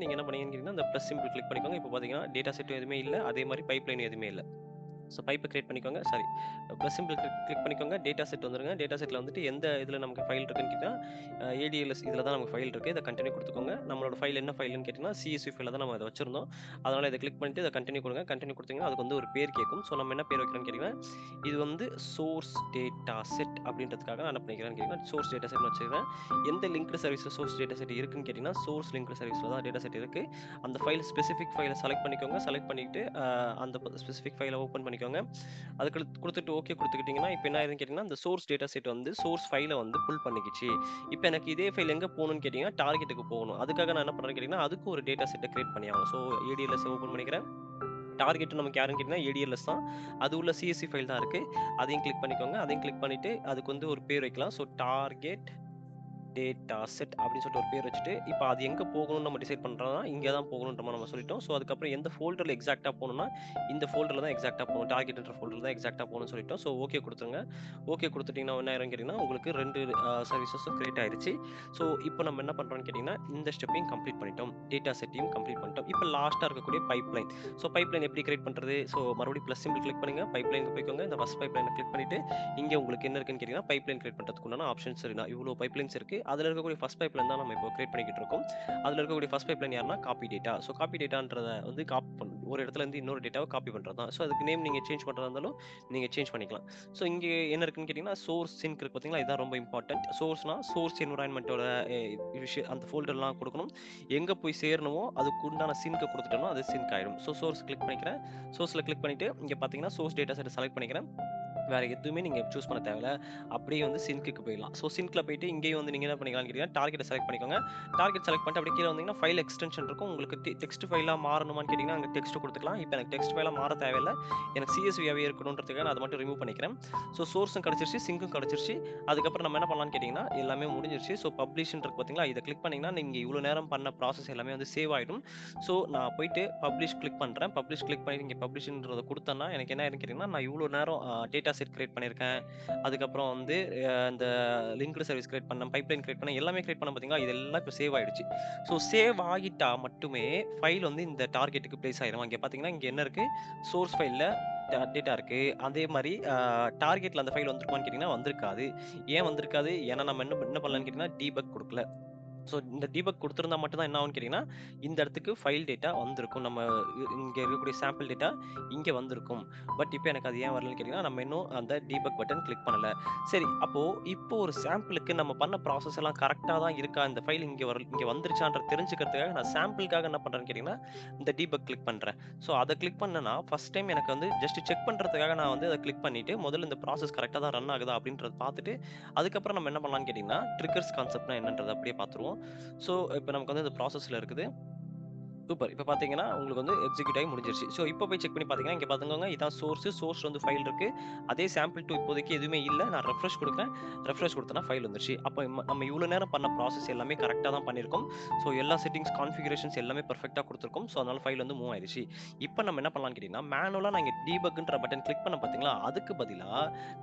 S1: நீங்க என்ன பண்ணீங்கன்னு கேட்டீங்கன்னா, அந்த பிளஸ் சிம்பிள் கிளிக் பண்ணிக்கோங்க. இப்ப பார்த்தீங்கன்னா, டேட்டா செட்டும் எதுவுமே இல்ல. அதே மாரி பைப்லைன் எதுவுமே இல்ல.
S2: ஸோ பைப்பை கிரியேட் பண்ணிக்கோங்க. சாரி, ப்ளஸ் சிம்பிள் கிளிக் பண்ணிக்கோங்க. டேட்டா செட் வந்துருங்க. டேட்டா செட்டில் வந்துட்டு எந்த இதில் நமக்கு ஃபைல் இருக்குன்னு கேட்டிங்கன்னா ஏடிஎல்எஸ் இதில் தான் நமக்கு ஃபைல் இருக்குது. இதை கண்டினியூ கொடுத்துக்கோங்க. நம்மளோட ஃபைல் என்ன ஃபைல்னு கேட்டிங்கன்னா சிஎஸ்வி ஃபைலில் தான் நம்ம அதை வச்சிருந்தோம். அதனால் இதை கிளிக் பண்ணிட்டு இதை கண்டினியூ கொடுங்க. கண்டினியூ கொடுத்தீங்கன்னா அதுக்கு வந்து ஒரு பேர் கேட்கும். ஸோ நம்ம என்ன பேர் வைக்கிறோம்னு கேட்டிங்கன்னா இது வந்து சோர்ஸ் டேட்டா செட் அப்படின்றதுக்காக நான் என்ன பண்ணிக்கிறேன்னு கேட்டிங்கன்னா சோர்ஸ் டேட்டா செட்னு வச்சுக்கிறேன். எந்த லிங்க்டு சர்வீஸில் சோர்ஸ் டேட்டா செட் இருக்குன்னு கேட்டிங்கன்னா சோர்ஸ் லிங்க்டு சர்வீஸில் தான் டேட்டா செட் இருக்குது. அந்த ஃபைல் ஸ்பெசிஃபிக் ஃபைலை செலக்ட் பண்ணிக்கோங்க. செலக்ட் பண்ணிவிட்டு அந்த ஸ்பெசிஃபிக் ஃபைலை ஓப்பன் பண்ணிக்கோங்க. அதுக்கு கொடுத்துட்டு ஓகே கொடுத்துக்கிட்டிங்கன்னா இப்போ என்ன ஆயிருதுன்னு கேட்டிங்கன்னா இந்த சோர்ஸ் டேட்டா செட் வந்து சோர்ஸ் ஃபைலை வந்து புல் பண்ணிக்கிச்சு. இப்போ எனக்கு இதே ஃபைல் எங்கே போகணும்னு கேட்டிங்கன்னா டார்கெட்டுக்கு போகணும். அதுக்காக நான் என்ன பண்ணுறேன்னு கேட்டிங்கன்னா அதுக்கு ஒரு டேட்டா செட்டை கிரியேட் பண்ணி ஆகணும். ஸோ ஏடிஎல்எஸ் ஓப்பன் பண்ணிக்கிறேன். டார்கெட் நமக்கு யாருன்னு கேட்டிங்கன்னா ஏடிஎல்எஸ் தான். அது உள்ள சிஎஸ்சி ஃபைல் தான் இருக்குது. அதையும் கிளிக் பண்ணிக்கோங்க. அதையும் கிளிக் பண்ணிவிட்டு அதுக்கு வந்து ஒரு பேர் வைக்கலாம். ஸோ டார்கெட் டேட்டா செட் அப்படின்னு சொல்லிட்டு ஒரு பேர் வச்சுட்டு இப்போ அது எங்கே போகணும்னு நம்ம டிசைட் பண்ணுறோம்னா இங்கே தான் போகணுன்ற மாதிரி நம்ம சொல்லிட்டோம். ஸோ அதுக்கப்புறம் எந்த ஃபோல்டரில் எக்ஸாக்டாக போகணும்னா இந்த ஃபோல்டரில் தான் எக்ஸாக்டாக போகணும். டார்கெட்ன்ற ஃபோல்டரில் தான் எக்ஸாக்டாக போகணும்னு சொல்லிட்டோம். ஸோ ஓகே கொடுத்துருங்க. ஓகே கொடுத்துட்டிங்கன்னா என்ன ஆயிரும் கேட்டிங்கன்னா உங்களுக்கு 2 சர்வீசஸும் கிரியேட் ஆயிருச்சு. ஸோ இப்போ நம்ம என்ன பண்ணுறோம்னு கேட்டிங்கன்னா இந்த ஸ்டெப்பையும் கம்ப்ளீட் பண்ணிட்டோம். டேட்டா செட்டையும் கம்ப்ளீட் பண்ணிட்டோம். இப்போ லாஸ்ட்டாக இருக்கக்கூடிய பைப்லைன். ஸோ பைப்லைன் எப்படி கிரியேட் பண்ணுறது? ஸோ மறுபடியும் ப்ளஸ் சிம்பிள் கிளிக் பண்ணுங்க. பைப்லைனுக்கு போய்க்கோங்க. இந்த ஃபர்ஸ்ட் பைப்லைனை கிளிக் பண்ணிட்டு இங்கே உங்களுக்கு என்ன இருக்குன்னு கேட்டிங்கன்னா பைப்லைன் கிரியேட் பண்ணுறதுக்குண்டான ஆப்ஷன்ஸ் இருக்கு. இவ்வளோ பைப்லைன்ஸ் இருக்குது. அதில் இருக்கக்கூடிய ஃபர்ஸ்ட் பைப்லைன் தான் நம்ம இப்போ கிரியேட் பண்ணிக்கிட்டு இருக்கோம். அதில் இருக்கக்கூடிய ஃபர்ஸ்ட் பைப்லைன் யாருன்னா காப்பி டேட்டா. ஸோ காப்பி டேட்டான்றதை வந்து காப்பி ஒரு இடத்துல இருந்து இன்னொரு டேட்டாவை காப்பி பண்ணுறது தான். ஸோ அதுக்கு நேம் நீங்கள் சேஞ்ச் பண்ணுறதா இருந்தாலும் நீங்கள் சேஞ்ச் பண்ணிக்கலாம். ஸோ இங்கே என்ன இருக்குன்னு கேட்டிங்கன்னா சோர்ஸ் சிங்க் இருக்குது பார்த்தீங்களா, இதுதான் ரொம்ப இம்பார்ட்டன்ட். சோர்ஸ்னா சோர்ஸ் என்வரான்மெண்ட்டோட விஷயம் அந்த ஃபோல்டர்லாம் கொடுக்கணும். எங்கே போய் சேரணுமோ அதுக்கு உண்டான சிங்க்கை கொடுத்துட்டோம்னா அது சிங்க் ஆகிடும். ஸோ சோர்ஸ் கிளிக் பண்ணிக்கிறேன். சோர்ஸில் கிளிக் பண்ணிவிட்டு இங்கே பார்த்தீங்கன்னா சோர்ஸ் டேட்டா செட்டை செலக்ட் பண்ணிக்கிறேன். வேற எதுவுமே நீங்க சூஸ் பண்ண தேவையில்ல. அப்படியே வந்து சிங்க்க்கு போயிடலாம். ஸோ சிங்க்ல போயிட்டு இங்கேயும் வந்து நீங்க என்ன பண்ணிக்கலாம்னு கேட்டீங்கன்னா டார்கெட்டை செலக்ட் பண்ணிக்கோங்க. டார்கெட் செலக்ட் பண்ணிட்டு அப்படியே கீழே வந்தீங்கன்னா ஃபைல் எக்ஸ்டென்ஷன் இருக்கும். உங்களுக்கு டெக்ஸ்ட் ஃபைலா மாறணுமான்னு கேட்டீங்கன்னா அங்கே டெக்ஸ்ட் கொடுத்துக்கலாம். இப்போ எனக்கு டெக்ஸ்ட் ஃபைலா மாற தேவையில்ல. எனக்கு சிஎஸ்வியாவே இருக்கணுன்றதுக்காக நான் அதை மட்டும் ரிமூவ் பண்ணிக்கிறேன். ஸோ சோர்ஸும் கிடச்சிருச்சு, சிங்க்கும் கிடச்சிருச்சு. அதுக்கப்புறம் நம்ம என்ன பண்ணலாம்னு கேட்டிங்கன்னா எல்லாமே முடிஞ்சிருச்சு. ஸோ பப்ளிஷ்ன்னு இருக்கு பார்த்தீங்களா, இதை கிளிக் பண்ணிங்கன்னா நீங்கள் இவ்வளோ நேரம் பண்ண ப்ராசஸ் எல்லாமே வந்து சேவ் ஆகிடும். ஸோ நான் போயிட்டு பப்ளிஷ் கிளிக் பண்ணுறேன். பப்ளிஷ் கிளிக் பண்ணி இங்கே பப்ளிஷ்ன்றதை கொடுத்தேன்னா எனக்கு என்ன ஆயிருன்னு கேட்டிங்கன்னா நான் இவ்வளோ நேரம் டேட்டா செட் கிரியேட் பண்ணியிருக்கேன். அதுக்கப்புறம் வந்து இந்த லிங்க்டு சர்வீஸ் கிரியேட் பண்ணேன், பைப்லைன் கிரியேட் பண்ணேன், எல்லாமே கிரியேட் பண்ணேன் பார்த்தீங்களா, இதெல்லாம் இப்போ சேவ் ஆயிடுச்சு. ஸோ சேவ் ஆகிட்டா மட்டுமே ஃபைல் வந்து இந்த டார்கெட்டுக்கு பிளேஸ் ஆயிரும். இங்கே பார்த்தீங்கன்னா இங்கே என்ன இருக்கு, சோர்ஸ் ஃபைல்ல டேட்டா இருக்கு. அதே மாதிரி டார்கெட்ல அந்த ஃபைல் வந்திருக்குமான்னு கேட்டிங்கன்னா வந்திருக்காது. ஏன் வந்திருக்காது? ஏன்னா நம்ம என்ன என்ன பண்ணலாம்னு கேட்டிங்கன்னா டீபக் கொடுக்கல. ஸோ இந்த டீபக் கொடுத்திருந்தா மட்டும் தான் என்ன ஆகும்னு கேட்டிங்கன்னா இந்த இடத்துக்கு ஃபைல் டேட்டா வந்திருக்கும். நம்ம இங்கே இருக்கக்கூடிய சாம்பிள் டேட்டா இங்கே வந்திருக்கும். பட் இப்போ எனக்கு அது ஏன் வரலன்னு கேட்டிங்கன்னா நம்ம இன்னும் அந்த டீபக் பட்டன் கிளிக் பண்ணல. சரி, அப்போ இப்போ ஒரு சாம்பிளுக்கு நம்ம பண்ண ப்ராசஸ் எல்லாம் கரெக்டாக தான் இருக்கா, இந்த ஃபைல் இங்கே வந்துருச்சான்ற தெரிஞ்சுக்கிறதுக்காக நான் சாம்பிளுக்காக என்ன பண்ணுறேன்னு கேட்டிங்கன்னா இந்த டீபக் கிளிக் பண்ணுறேன். ஸோ அதை கிளிக் பண்ணேன்னா ஃபர்ஸ்ட் டைம் எனக்கு வந்து ஜஸ்ட் செக் பண்ணுறதுக்காக நான் வந்து அதை கிளிக் பண்ணிட்டு முதல்ல இந்த ப்ராசஸ் கரெக்டாக தான் ரன் ஆகுதா அப்படின்றத பார்த்துட்டு அதுக்கப்புறம் நம்ம என்ன பண்ணலாம்னு கேட்டிங்கன்னா ட்ரிகர்ஸ் கான்செப்ட்னா என்னன்றதை அப்படியே பார்த்துருவோம். ஸோ இப்போ நமக்கு வந்து இந்த ப்ராசஸில் இருக்குது. சூப்பர். இப்ப பார்த்தீங்கன்னா, உங்களுக்கு வந்து எக்ஸிக்யூட் ஆகி முடிஞ்சிருச்சு. ஸோ இப்ப போய் செக் பண்ணி பார்த்தீங்கன்னா, இங்க பார்த்துக்கோங்க இதான் சோர்ஸ் வந்து ஃபைல் இருக்கு. அதே சாம்பிள் 2 இப்போதைக்கு எதுவுமே இல்ல. நான் ரெஃப்ரெஷ் குடுக்குறேன். ரெஃப்ரெஷ் குடுத்தேன்னா ஃபைல் வந்துருச்சு. அப்ப நம்ம இவ்வளோ நேரம் பண்ண ப்ராசஸ் எல்லாமே கரெக்ட்டா தான் பண்ணியிருக்கோம். ஸோ எல்லா செட்டிங்ஸ், கான்ஃபிகரேஷன்ஸ் எல்லாமே பெர்ஃபெக்ட்டா குடுத்துருக்கோம். ஸோ அதனால ஃபைல் வந்து மூவ் ஆயிருச்சு. இப்ப நம்ம என்ன பண்ணலாம்னு கேட்டீங்கன்னா, மேனுவலா நான் இங்க டீபக்ன்ற பட்டன் கிளிக் பண்ணேன் பார்த்தீங்களா, அதுக்கு பதிலா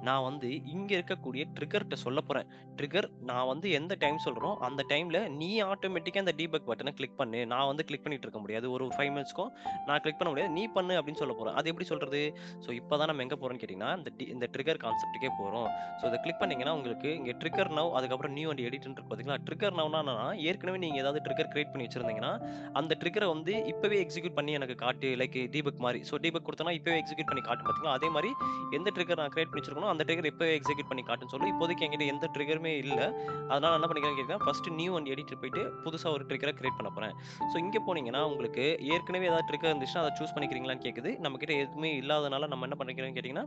S2: நான் வந்து இங்க இருக்கக்கூடிய ட்ரிகர்ட்ட சொல்லப் போறேன். ட்ரிகர் நான் வந்து எந்த டைம் சொல்றேனோ, அந்த டைம்ல நீ ஆட்டோமேட்டிக்கா அந்த டீபக் பட்டன கிளிக் பண்ணு. நான் வந்து கிளிக் பண்ணிட்டு இருக்க முடியாது. ஒரு 5 மினிட்ஸ்க்கும் நான் கிளிக் பண்ண முடியாது. நீ பண்ணு அப்படின்னு சொல்லப் போறேன். அது எப்படி சொல்றது? ஸோ இப்ப தான் நம்ம எங்க போறோம்னு கேட்டீங்கன்னா, இந்த ட்ரிகர் கான்செப்ட்க்கே போறோம். ஸோ இத கிளிக் பண்ணீங்கன்னா, உங்களுக்கு இங்க ட்ரிகர் நவ் அதுக்கப்புறம் நியூ அண்ட் எடிட்ன்னு இருக்கு பார்த்தீங்களா? ட்ரிகர் நவ்னா என்னன்னா, ஏற்கனவே நீங்க ஏதாவது ட்ரிகர் கிரியேட் பண்ணி வச்சிருந்தீங்கன்னா, அந்த ட்ரிகர வந்து இப்பவே எக்ஸிக்யூட் பண்ணி எனக்கு காட்டு. லைக் டீபக் மாரி. ஸோ டீபக் குடுத்தேன்னா இப்பவே எக்ஸிக்யூட் பண்ணி காட்டும் பார்த்தீங்களா? அதே மாரி எந்த ட்ரிகர் நான் கிரியேட் பண்ணி வச்சிருக்கேனோ, அந்த ட்ரிகர் இப்பவே எக்ஸிக்யூட் பண்ணி காட்டுன்னு சொல்லி இப்போதைக்கு என்கிட்ட எந்த ட்ரிகருமே இல்ல. அதனால என்ன பண்ணிக்கிறேன்னு கேட்டீங்கன்னா, ஃபர்ஸ்ட் நியூ அண்ட் எடிட் போயிட்டு புதுசா ஒரு ட்ரிகர கிரியேட் பண்ண போறேன். ஸோ இங்க போனீங்கன்னா, உங்களுக்கு ஏற்கனவே ஏதாவது ட்ரிகர் இருந்துச்சுன்னா, அத சூஸ் பண்ணிக்கிறீங்களான்னு கேக்குது. நம்மகிட்ட எதுவுமே இல்லாதனால நம்ம என்ன பண்ணிக்கிறோம்னு கேட்டீங்கன்னா,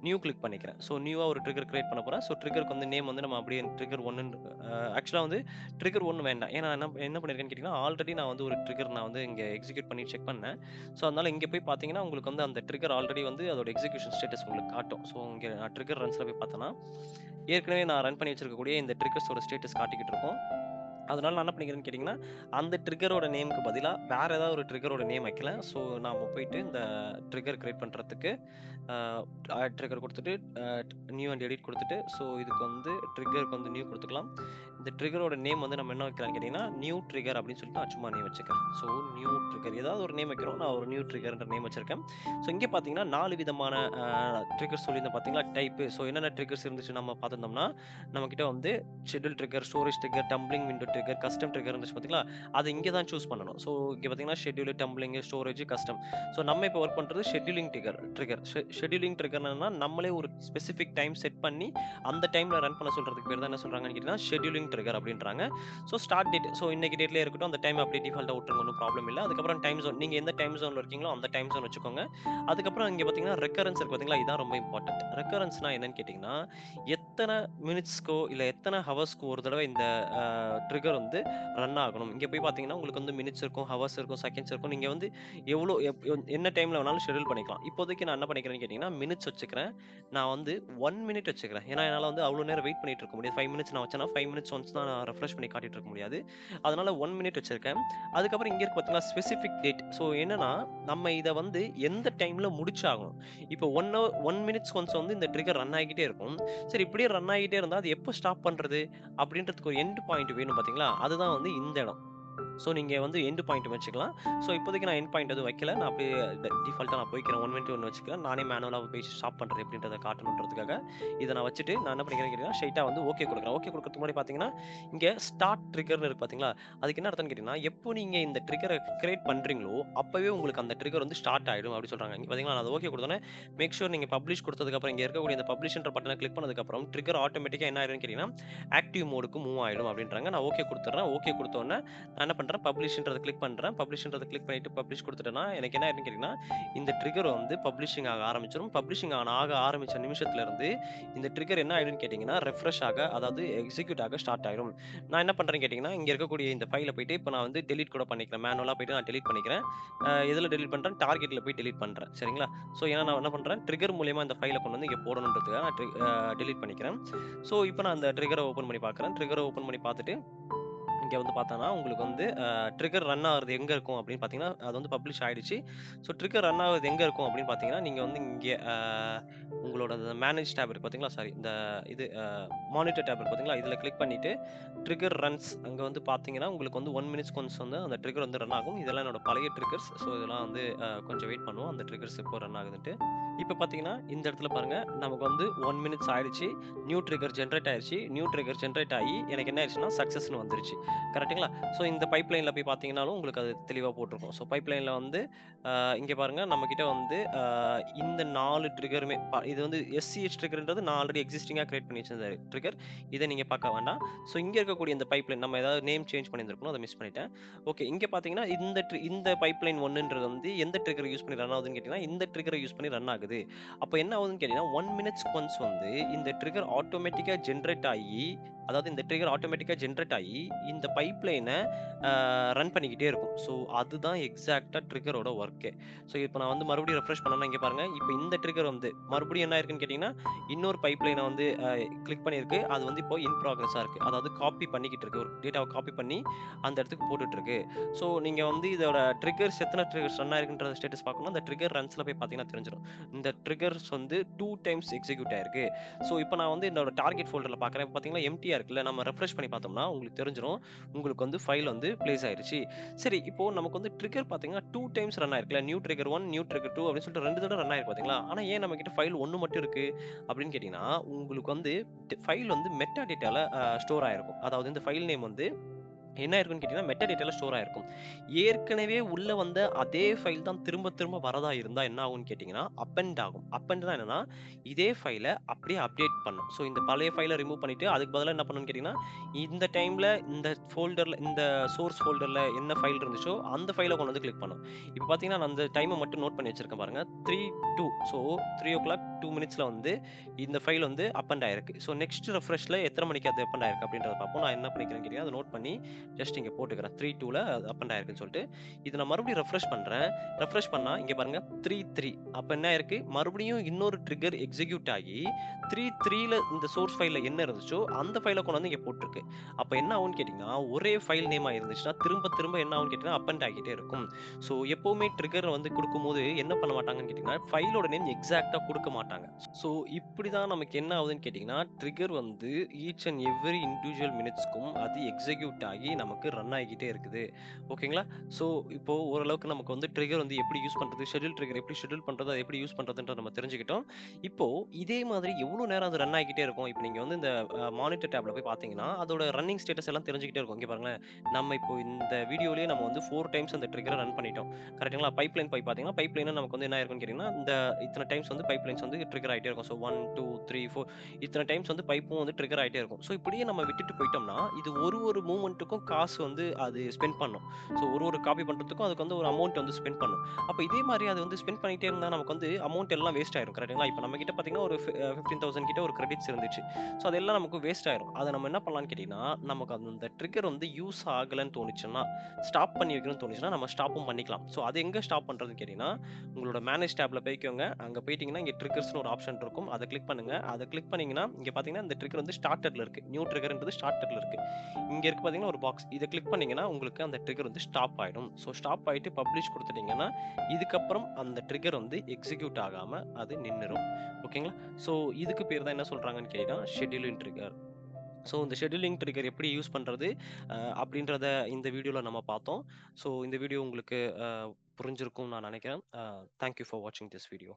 S2: நியூ கிளிக் பண்ணிக்கிறேன். ஸோ நியூவா ஒரு ட்ரிகர் கிரியேட் பண்ண போறேன். ஸோ ட்ரிகருக்கு வந்து நேம் வந்து நம்ம அப்படியே ட்ரிகர் 1ன்னு ஆக்சுவலா வந்து ட்ரிகர் 1 வேண்டாம். ஏன்னா நான் என்ன பண்ணியிருக்கேன்னு கேட்டீங்கன்னா, ஆல்ரெடி நான் வந்து ஒரு ட்ரிகர் நான் வந்து இங்க எக்ஸிக்யூட் பண்ணி செக் பண்ணேன். ஸோ அதனால இங்க போய் பார்த்தீங்கன்னா, உங்களுக்கு வந்து அந்த ட்ரிகர் ஆல்ரெடி வந்து அதோட எக்ஸிகியூஷன் ஸ்டேட்டஸ் உங்களுக்கு காட்டும். ஸோ இங்க நான் ட்ரிகர் ரன்ஸ்ல போய் பார்த்தேன்னா, ஏற்கனவே நான் ரன் பண்ணி வச்சிருக்கக்கூடிய இந்த ட்ரிகர்ஸோட ஸ்டேட்டஸ் காட்டிக்கிட்டு இருக்கும். அதனால நான் என்ன பண்ணிக்கிறேன்னு கேட்டீங்கன்னா, அந்த ட்ரிகரோட நேம்க்கு பதிலா வேற ஏதாவது ஒரு ட்ரிகரோட நேம் வைக்கலாம். ஸோ நாம போயிட்டு இந்த ட்ரிகர் கிரியேட் பண்றதுக்கு ஆட் ட்ரிகர் குடுத்துட்டு, நியூ அண்ட் எடிட் குடுத்துட்டு, ஸோ இதுக்கு வந்து ட்ரிகருக்கு வந்து நியூ குடுத்துக்கலாம். இந்த ட்ரிகரோட நேம் வந்து நம்ம என்ன வைக்கலாம்னு கேட்டிங்கன்னா, நியூ ட்ரிகர் அப்படின்னு சொல்லிட்டு நான் சும்மா நேம் வச்சுக்கிறேன். ஸோ நியூ ட்ரிகர் ஏதாவது ஒரு நேம் வைக்கிறோம். நான் ஒரு நியூ ட்ரிகர்ன்ற நேம் வச்சிருக்கேன். ஸோ இங்கே பார்த்தீங்கன்னா 4 விதமான ட்ரிகர்ஸ் சொல்லியிருந்தேன் பார்த்தீங்களா? டைப்பு. ஸோ என்னென்ன ட்ரிகர்ஸ் இருந்துச்சு நம்ம பார்த்துருந்தோம்னா, நம்மகிட்ட வந்து schedule trigger, storage trigger, tumbling window trigger, custom trigger இருந்துச்சு பார்த்தீங்களா? அத இங்க தான் சூஸ் பண்ணணும். ஸோ இங்க பார்த்தீங்கன்னா schedule, dumpling, storage, custom. So நம்ம இப்போ ஒர்க் பண்றது ஷெட்யூலிங் ட்ரிகர். ஷெட்யூலிங் ட்ரிகர்னா நம்மளே ஒரு ஸ்பெசிஃபிக் டைம் செட் பண்ணி அந்த டைம்ல ரன் பண்ண சொல்றதுக்கு பேர் தான் என்ன சொல்றாங்கன்னு கேட்டீங்கன்னா ஷெட்யூலிங் ட்ரிகர் அப்படின்றாங்க. ஸோ ஸ்டார்ட் டேட் ஸோ இன்னைக்கு டேட்லயே இருக்கட்டும். அந்த டைம் அப்படியே டிஃபால்ட்டா விட்டுருங்க. ஒண்ணும் ப்ராப்ளம் இல்ல. அதுக்கப்புறம் டைம் ஜோன் நீங்க எந்த டைம் ஜோன்ல இருக்கீங்களோ அந்த டைம் ஜோன் வச்சுக்கோங்க. அதுக்கப்புறம் இங்க பார்த்தீங்கன்னா ரெக்கரன்ஸ் இருக்கு பார்த்தீங்களா? இதான் ரொம்ப இம்பார்ட்டன்ட். ரெக்கரன்ஸ்னா என்னன்னு கேட்டீங்கன்னா, எத்தன மினிட்ஸ்க்கோ இல்ல எத்தன ஹவர்ஸ்க்கு ஒரு தடவ இந்த ட்ரிகர் வந்து ரன் ஆகணும். இங்க போய் பார்த்தீங்கன்னா, உங்களுக்கு வந்து மினிட்ஸ் இருக்கும், ஹவர்ஸ் இருக்கும், செகண்ட்ஸ் இருக்கும். நீங்க வந்து எவ்வளோ என்ன டைம்ல வேணாலும் ஷெட்யூல் பண்ணிக்கலாம். இப்போதைக்கு நான் என்ன பண்ணிக்கிறேன்னு கேட்டீங்கன்னா, மினிட்ஸ் வச்சுக்கிறேன். நான் வந்து 1 மினிட் வச்சுக்கிறேன். ஏன்னா, என்னால வந்து அவ்வளோ நேரம் வெயிட் பண்ணிட்டு இருக்க முடியாது. 5 மினிட்ஸ் நான் வச்சேன்னா, 5 மினிட்ஸ் ஒன்ஸ் தான் நான் ரெஃப்ரெஷ் பண்ணி காட்டிட்டு இருக்க முடியாது. அதனால 1 மினிட் வச்சிருக்கேன். அதுக்கப்புறம் இங்க இருக்கு பார்த்தீங்களா, ஸ்பெசிஃபிக் டேட். ஸோ என்னன்னா, நம்ம இத வந்து எந்த டைம்ல முடிச்சாகணும். இப்போ 1 மினிட்ஸ் ஒன்ஸ் வந்து இந்த ட்ரிகர் ரன் ஆகிக்கிட்டே இருக்கும். சரி இப்படியே ரன் ஆகிட்டே இருந்தா, அது எப்போ ஸ்டாப் பண்றது? அப்படின்றதுக்கு ஒரு எண்ட் பாயிண்ட் வேணும் பார்த்தீங்களா? அதுதான் வந்து இந்த இடம். ஸோ நீங்க வந்து எண்ட் பாயிண்ட் வச்சுக்கலாம். ஸோ இப்போதைக்கு நான் எண்ட் பாயிண்ட் எதுவும் வைக்கல. நான் அப்படியே டிஃபால்ட்டா நான் போய்க்கிறேன். 1 மினிட் 1 வச்சுக்கிறேன். நானே மேனுவலா போய் ஸ்டாப் பண்றது எப்படின்றத காட்டணுன்றதுக்காக, இத நான் வச்சுட்டு நான் என்ன பண்ணிக்கிறேன்னு கேட்டீங்கன்னா, ஸ்ட்ரெயிட்டா வந்து ஓகே குடுக்குறேன். ஓகே குடுக்கறதுக்கு முன்னாடி பார்த்தீங்கன்னா, இங்க ஸ்டார்ட் ட்ரிகர்ன்னு இருக்கு பார்த்தீங்களா? அதுக்கு என்ன அர்த்தம்னு கேட்டீங்கன்னா, எப்போ நீங்க இந்த ட்ரிகர கிரியேட் பண்றீங்களோ, அப்பவே உங்களுக்கு அந்த ட்ரிகர் வந்து ஸ்டார்ட் ஆயிடும் அப்படி சொல்றாங்க. இங்க பார்த்தீங்களா, நான் அத ஓகே குடுத்தோனே, மேக் ஷூர் நீங்க பப்ளிஷ் குடுத்ததுக்கப்புறம் இங்க இருக்கக்கூடிய இந்த பப்ளிஷ்ன்ற பட்டன கிளிக் பண்ணதுக்கப்புறம், ட்ரிகர் ஆட்டோமேட்டிக்கா என்ன ஆயிடும்னு கேட்டீங்கன்னா, ஆக்டிவ் மோடுக்கு மூவ் ஆயிடும் அப்படின்றாங்க. நான் ஓகே குடுத்துடுறேன். ஓகே குடுத்த உடனே நான் என்ன பண்றேன், பப்ளிஷ்ன்றத கிளிக் பண்றேன். பப்ளிஷ்ன்றத கிளிக் பண்ணிட்டு பப்ளிஷ் குடுத்துட்டேன்னா, எனக்கு என்ன ஆயிடும்னு கேட்டீங்கன்னா, இந்த ட்ரிகர் வந்து பப்ளிஷிங் ஆக ஆரம்பிச்சுரும். பப்ளிஷிங் ஆக ஆரம்பிச்ச நிமிஷத்துல இருந்து, இந்த ட்ரிகர் என்ன ஆயிடும்னு கேட்டீங்கன்னா, ரெஃப்ரெஷ் ஆக அதாவது எக்ஸிக்யூட் ஆக ஸ்டார்ட் ஆயிடும். நான் என்ன பண்றேன்னு கேட்டீங்கன்னா, இங்க இருக்கக்கூடிய இந்த ஃபைல போயிட்டு இப்ப நான் வந்து டெலீட் கூட பண்ணிக்கிறேன். மேனுவலா போயிட்டு நான் டெலீட் பண்ணிக்கிறேன். எதுல டெலீட் பண்றேன்? டார்கெட்ல போய் டெலீட் பண்றேன். சரிங்களா? ஸோ ஏன்னா நான் என்ன பண்றேன், ட்ரிகர் மூலியமா இந்த ஃபைல கொண்டு வந்து இங்க போடணுன்றதுக்காக நான் டெலீட் பண்ணிக்கிறேன். ஸோ இப்ப நான் அந்த ட்ரிகர ஓப்பன் பண்ணி பார்க்குறேன். ட்ரிகர ஓப்பன் பண்ணி பார்த்துட்டு இங்க வந்து பார்த்தோம்னா, உங்களுக்கு வந்து ட்ரிகர் ரன் ஆகுறது எங்க இருக்கும் அப்படின்னு பார்த்தீங்கன்னா, அது வந்து பப்ளிஷ் ஆயிடுச்சு. ஸோ ட்ரிகர் ரன் ஆகுறது எங்க இருக்கும் அப்படின்னு பார்த்தீங்கன்னா, நீங்க வந்து இங்க உங்களோட மேனேஜ் டேப் இருக்கு பார்த்தீங்களா? சாரி இந்த இது மானிட்டர் டேப் இருக்கு பார்த்தீங்களா? இதில கிளிக் பண்ணிட்டு ட்ரிகர் ரன்ஸ் அங்க வந்து பார்த்தீங்கன்னா, உங்களுக்கு வந்து 1 மினிட்ஸ் ஒன்ஸ் வந்து அந்த ட்ரிகர் வந்து ரன் ஆகும். இதெல்லாம் என்னோட பழைய ட்ரிகர்ஸ். ஸோ இதெல்லாம் வந்து கொஞ்சம் வெயிட் பண்ணுவோம். அந்த ட்ரிகர்ஸ் எப்போ ரன் ஆகுதுன்ட்டு. இப்ப பார்த்தீங்கன்னா, இந்த இடத்துல பாருங்க, நமக்கு வந்து 1 மினிட்ஸ் ஆயிடுச்சு. நியூ ட்ரிகர் ஜெனரேட் ஆயிருச்சு. நியூ ட்ரிகர் ஜெனரேட் ஆயி எனக்கு என்ன ஆயிருச்சுன்னா, சக்சஸ்ன்னு வந்துருச்சு. கரெக்ட்டுங்களா? ஸோ இந்த பைப்லைன்ல போய் பார்த்தீங்கன்னாலும் உங்களுக்கு அது தெளிவா போட்டிருக்கும். ஸோ பைப்லைன்ல வந்து இங்க பாருங்க நம்மகிட்ட வந்து இந்த 4 ட்ரிகருமே இது வந்து எஸ்சிஹெச் ட்ரிகர்ன்றது நான் ஆல்ரெடி எக்ஸிஸ்டிங்கா கிரியேட் பண்ணி வச்சிருந்த ட்ரிகர். இத நீங்க பார்க்க வேண்டாம். ஸோ இங்க இருக்கக்கூடிய இந்த பைப்லைன் நம்ம ஏதாவது நேம் சேஞ்ச் பண்ணியிருந்திருக்கணும். அத மிஸ் பண்ணிட்டேன். ஓகே. இங்க பார்த்தீங்கன்னா, இந்த பைப்லைன் 1ன்றது வந்து எந்த ட்ரிகர் யூஸ் பண்ணி ரன் ஆகுதுன்னு கேட்டீங்கன்னா, இந்த ட்ரிகர யூஸ் பண்ணி ரன் ஆகுது. அப்ப என்ன ஆகுதுன்னு கேட்டீங்கன்னா, 1 மினிட்ஸ் ஒன்ஸ் வந்து இந்த ட்ரிகர் ஆட்டோமேட்டிக்கா ஜெனரேட் ஆயி அதாவது இந்த ட்ரிகர் ஆட்டோமேட்டிக்கா ஜெனரேட் ஆயி, இந்த பைப்லைன ரன் பண்ணிக்கிட்டே இருக்கும். ஸோ அதுதான் எக்ஸாக்ட்டா ட்ரிகரோட வொர்க்கே. ஸோ இப்ப நான் வந்து மறுபடியும் ரெஃப்ரெஷ் பண்ணேன்னா, இங்க பாருங்க. இப்ப இந்த ட்ரிகர் வந்து மறுபடியும் என்ன ஆயிருக்குன்னு கேட்டீங்கன்னா, இன்னொரு பைப்லைன வந்து கிளிக் பண்ணியிருக்கு. அது வந்து இப்போ இன் ப்ராக்ரஸா இருக்கு. அதாவது காப்பி பண்ணிக்கிட்டு இருக்கு. ஒரு டேட்டாவ காப்பி பண்ணி அந்த இடத்துக்கு போட்டுட்டு இருக்கு. ஸோ நீங்க வந்து இதோட எத்தன ட்ரிகர்ஸ் ரன் ஆயிருக்குன்றத ஸ்டேட்டஸ் பார்க்கணும்னா, அந்த ட்ரிகர் ரன்ஸ்ல போய் பார்த்தீங்கன்னா தெரிஞ்சிரும். இந்த ட்ரிகர்ஸ் வந்து 2 டைம்ஸ் எக்ஸிக்யூட் ஆயிருக்கு. ஸோ இப்ப நான் வந்து என்னோட டார்கெட் ஃபோல்டர்ல பார்க்குறேன். பார்த்தீங்கன்னா எம்ப்டியா இருக்குல்ல. நம்ம ரெஃப்ரெஷ் பண்ணி பார்த்தோம்னா, உங்களுக்கு தெரிஞ்சிரும். உங்களுக்கு வந்து ஃபைல் வந்து பிளேஸ் ஆயிருச்சு. சரி, இப்போ நமக்கு வந்து ட்ரிகர் பார்த்தீங்கன்னா 2 டைம்ஸ் ரன் ஆயிருக்குல்ல. நியூ ட்ரிகர் 1, நியூ ட்ரிகர் 2 அப்படின்னு சொல்லிட்டு 2 தடவ ரன் ஆயிருக்கு பார்த்தீங்களா? ஆனா ஏன் நம்மகிட்ட ஃபைல் 1 மட்டும் இருக்கு அப்படின்னு கேட்டீங்கன்னா, உங்களுக்கு வந்து ஃபைல் வந்து மெட்டா டேட்டால ஸ்டோர் ஆயிருக்கும். அதாவது இந்த ஃபைல் நேம் வந்து என்ன ஆயிருக்குன்னு கேட்டீங்கன்னா, மெட்டா டேட்டால ஸ்டோர் ஆயிருக்கும். ஏற்கனவே உள்ள வந்த அதே ஃபைல் தான் திரும்ப திரும்ப வரதா இருந்தா என்ன ஆகும்ன்னு கேட்டீங்கன்னா, அப்பெண்ட் ஆகும். அப்பெண்ட்னா என்னன்னா, இதே ஃபைல அப்படியே அப்டேட் பண்ணும். ஸோ இந்த பழைய ஃபைல ரிமூவ் பண்ணிட்டு, அதுக்கு பதிலா என்ன பண்ணும்னு கேட்டீங்கன்னா, இந்த டைம்ல இந்த சோர்ஸ் ஃபோல்டர்ல என்ன ஃபைல் இருந்துச்சோ, அந்த ஃபைல கொண்டு வந்து கிளிக் பண்ணும். இப்ப பார்த்தீங்கன்னா, நான் அந்த டைம மட்டும் நோட் பண்ணி வச்சிருக்கேன் பாருங்க. 3:02 ஸோ 3:00 2 மினிட்ஸ்ல வந்து இந்த ஃபைல் வந்து அப்பெண்ட் ஆயிருக்கு. ஸோ நெக்ஸ்ட் ரெஃப்ரெஷ்ல எத்தன மணிக்கு அது அப்பெண்ட் ஆயிருக்கு அப்படின்றத பார்ப்போம். நான் என்ன பண்ணிக்கிறேன்னு கேட்டீங்கன்னா, அத நோட் பண்ணி ஜஸ்ட் இங்க போட்டுக்கிறேன். 3, 2ல அப்பண்ட் ஆயிருக்குன்னு சொல்லிட்டு. இத நான் மறுபடியும் ரெஃப்ரெஷ் பண்றேன். ரெஃப்ரெஷ் பண்ணா இங்க பாருங்க 3, 3 அப்ப என்ன ஆயிருக்கு? மறுபடியும் இன்னொரு ட்ரிக்கர் எக்ஸிக்யூட் ஆகி 3, 3ல இந்த சோர்ஸ் ஃபைல்ல என்ன இருந்துச்சோ, அந்த ஃபைல கொண்டு வந்து இங்க போட்டுருக்கு. அப்ப என்ன ஆகும்ன்னு கேட்டீங்கன்னா, ஒரே ஃபைல் நேமா இருந்துச்சுன்னா, திரும்ப திரும்ப என்ன ஆகும்ன்னு கேட்டீங்கன்னா, அப்பண்ட் ஆகிட்டே இருக்கும். ஸோ எப்பவுமே ட்ரிக்கர் வந்து குடுக்கும்போது என்ன பண்ண மாட்டாங்கன்னு கேட்டீங்கன்னா, ஃபைலோட நேம் எக்ஸாக்ட்டா குடுக்க மாட்டாங்க. ஸோ இப்படி தான் நமக்கு என்ன ஆகுதுன்னு கேட்டீங்கன்னா, ட்ரிக்கர் வந்து ஈச் அண்ட் எவ்வரி இண்டிவிஜுவல் மினிட்ஸ்க்கும் அது எக்ஸிக்யூட் ஆகி நமக்கு ரன் ஆகிக்கிட்டே இருக்குது. ஓகேங்களா? ஸோ இப்போ ஓரளவுக்கு நமக்கு வந்து ட்ரிக்கர் வந்து எப்படி யூஸ் பண்றது, ஷெட்யூல் ட்ரிக்கர் எப்படி ஷெட்யூல் பண்றது, அதை எப்படி யூஸ் பண்றதுன்றத நம்ம தெரிஞ்சுக்கிட்டோம். இப்போ இதே மாதிரி எவ்வளோ நேரம் அது ரன் ஆகிக்கிட்டே இருக்கும். இப்போ நீங்க வந்து இந்த மானிட்டர் டேப்ல போய் பார்த்தீங்கன்னா, அதோட ரன்னிங் ஸ்டேட்டஸ் எல்லாம் தெரிஞ்சுக்கிட்டே இருக்கும். இங்க பாருங்களேன், நம்ம இப்போ இந்த வீடியோலயே நம்ம வந்து 4 டைம்ஸ் அந்த ட்ரிக்கர ரன் பண்ணிட்டோம். கரெக்ட்டுங்களா? பைப்லைன் போய் பார்த்தீங்கன்னா, பைப்லைனும் நமக்கு வந்து என்ன ஆயிருக்கும்னு கேட்டீங்கன்னா, இந்த இத்தன டைம்ஸ் வந்து பைப்லைன்ஸ் வந்து ட்ரிக்கர் ஆயிட்டே இருக்கும். ஸோ 1, 2, 3, 4 இத்தன டைம்ஸ் வந்து பைப்பும் வந்து ட்ரிக்கர் ஆயிட்டே இருக்கும். ஸோ இப்படியே நம்ம விட்டுட்டு போயிட்டோம்னா, இது ஒரு மூவ்மெண்ட்டுக்கும் காசு வந்து அது ஸ்பெண்ட் பண்ணும். ஸோ ஒரு காப்பி பண்றதுக்கும் அதுக்கு வந்து ஒரு அமௌண்ட் வந்து ஸ்பெண்ட் பண்ணும். அப்ப இதே மாரி அது வந்து ஸ்பெண்ட் பண்ணிட்டே இருந்தா நமக்கு வந்து அமௌண்ட் எல்லாம் வேஸ்ட் ஆயிரும். கரெக்ட்டுங்களா? இப்ப நம்ம கிட்ட பார்த்தீங்கன்னா, ஒரு 15,000 கிட்ட ஒரு கிரெடிட்ஸ் இருந்துச்சு. ஸோ அதெல்லாம் நமக்கு வேஸ்ட் ஆயிரும். அத நம்ம என்ன பண்ணலாம்ன்னு கேட்டீங்கன்னா, நமக்கு அந்த ட்ரிக்கர் வந்து யூஸ் ஆகலன்னு தோணுச்சுன்னா, ஸ்டாப் பண்ணி வைக்கணும்னு தோணுச்சுன்னா, நம்ம ஸ்டாப்பும் பண்ணிக்கலாம். ஸோ அது எங்க ஸ்டாப் பண்றதுன்னு கேட்டீங்கன்னா, உங்களோட மேனேஜ் டேப்ல போய்க்கோங்க. அங்க போயிட்டீங்கன்னா, இங்க ட்ரிக்கர்ஸ்ன்னு ஒரு ஆப்ஷன் இருக்கும். அத கிளிக் பண்ணுங்க. அத கிளிக் பண்ணீங்கன்னா, இங்க பார்த்தீங்கன்னா, இந்த ட்ரிக்கர் வந்து ஸ்டார்டர்ல இருக்கு. நியூ ட்ரிக்கர்ன்றது ஸ்டார்டர்ல இருக்கு. இங்க இருக்கு பார்த்தீங்கன்னா, ஒரு பாக்ஸ். இத கிளிக் பண்ணீங்கன்னா, உங்களுக்கு அந்த ட்ரிக்கர் வந்து ஸ்டாப் ஆயிடும். ஸோ ஸ்டாப் ஆயிட்டு பப்ளிஷ் குடுத்துட்டீங்கன்னா, இதுக்கப்புறம் அந்த ட்ரிக்கர் வந்து எக்ஸிக்யூட் ஆகாம அது நின்னுரும். ஓகேங்களா? ஸோ இதுக்கு பேர் தான் என்ன சொல்றாங்கன்னு கேட்டீங்கன்னா, ஷெட்யூலிங் ட்ரிக்கர். ஸோ இந்த ஷெட்யூலிங் ட்ரிக்கர் எப்படி யூஸ் பண்றது? அப்படின்றத இந்த வீடியோல நம்ம பார்த்தோம். ஸோ இந்த வீடியோ உங்களுக்கு புரிஞ்சிருக்கும்னு நான் நினைக்கிறேன். தேங்க் யூ ஃபார் வாட்சிங் திஸ் வீடியோ.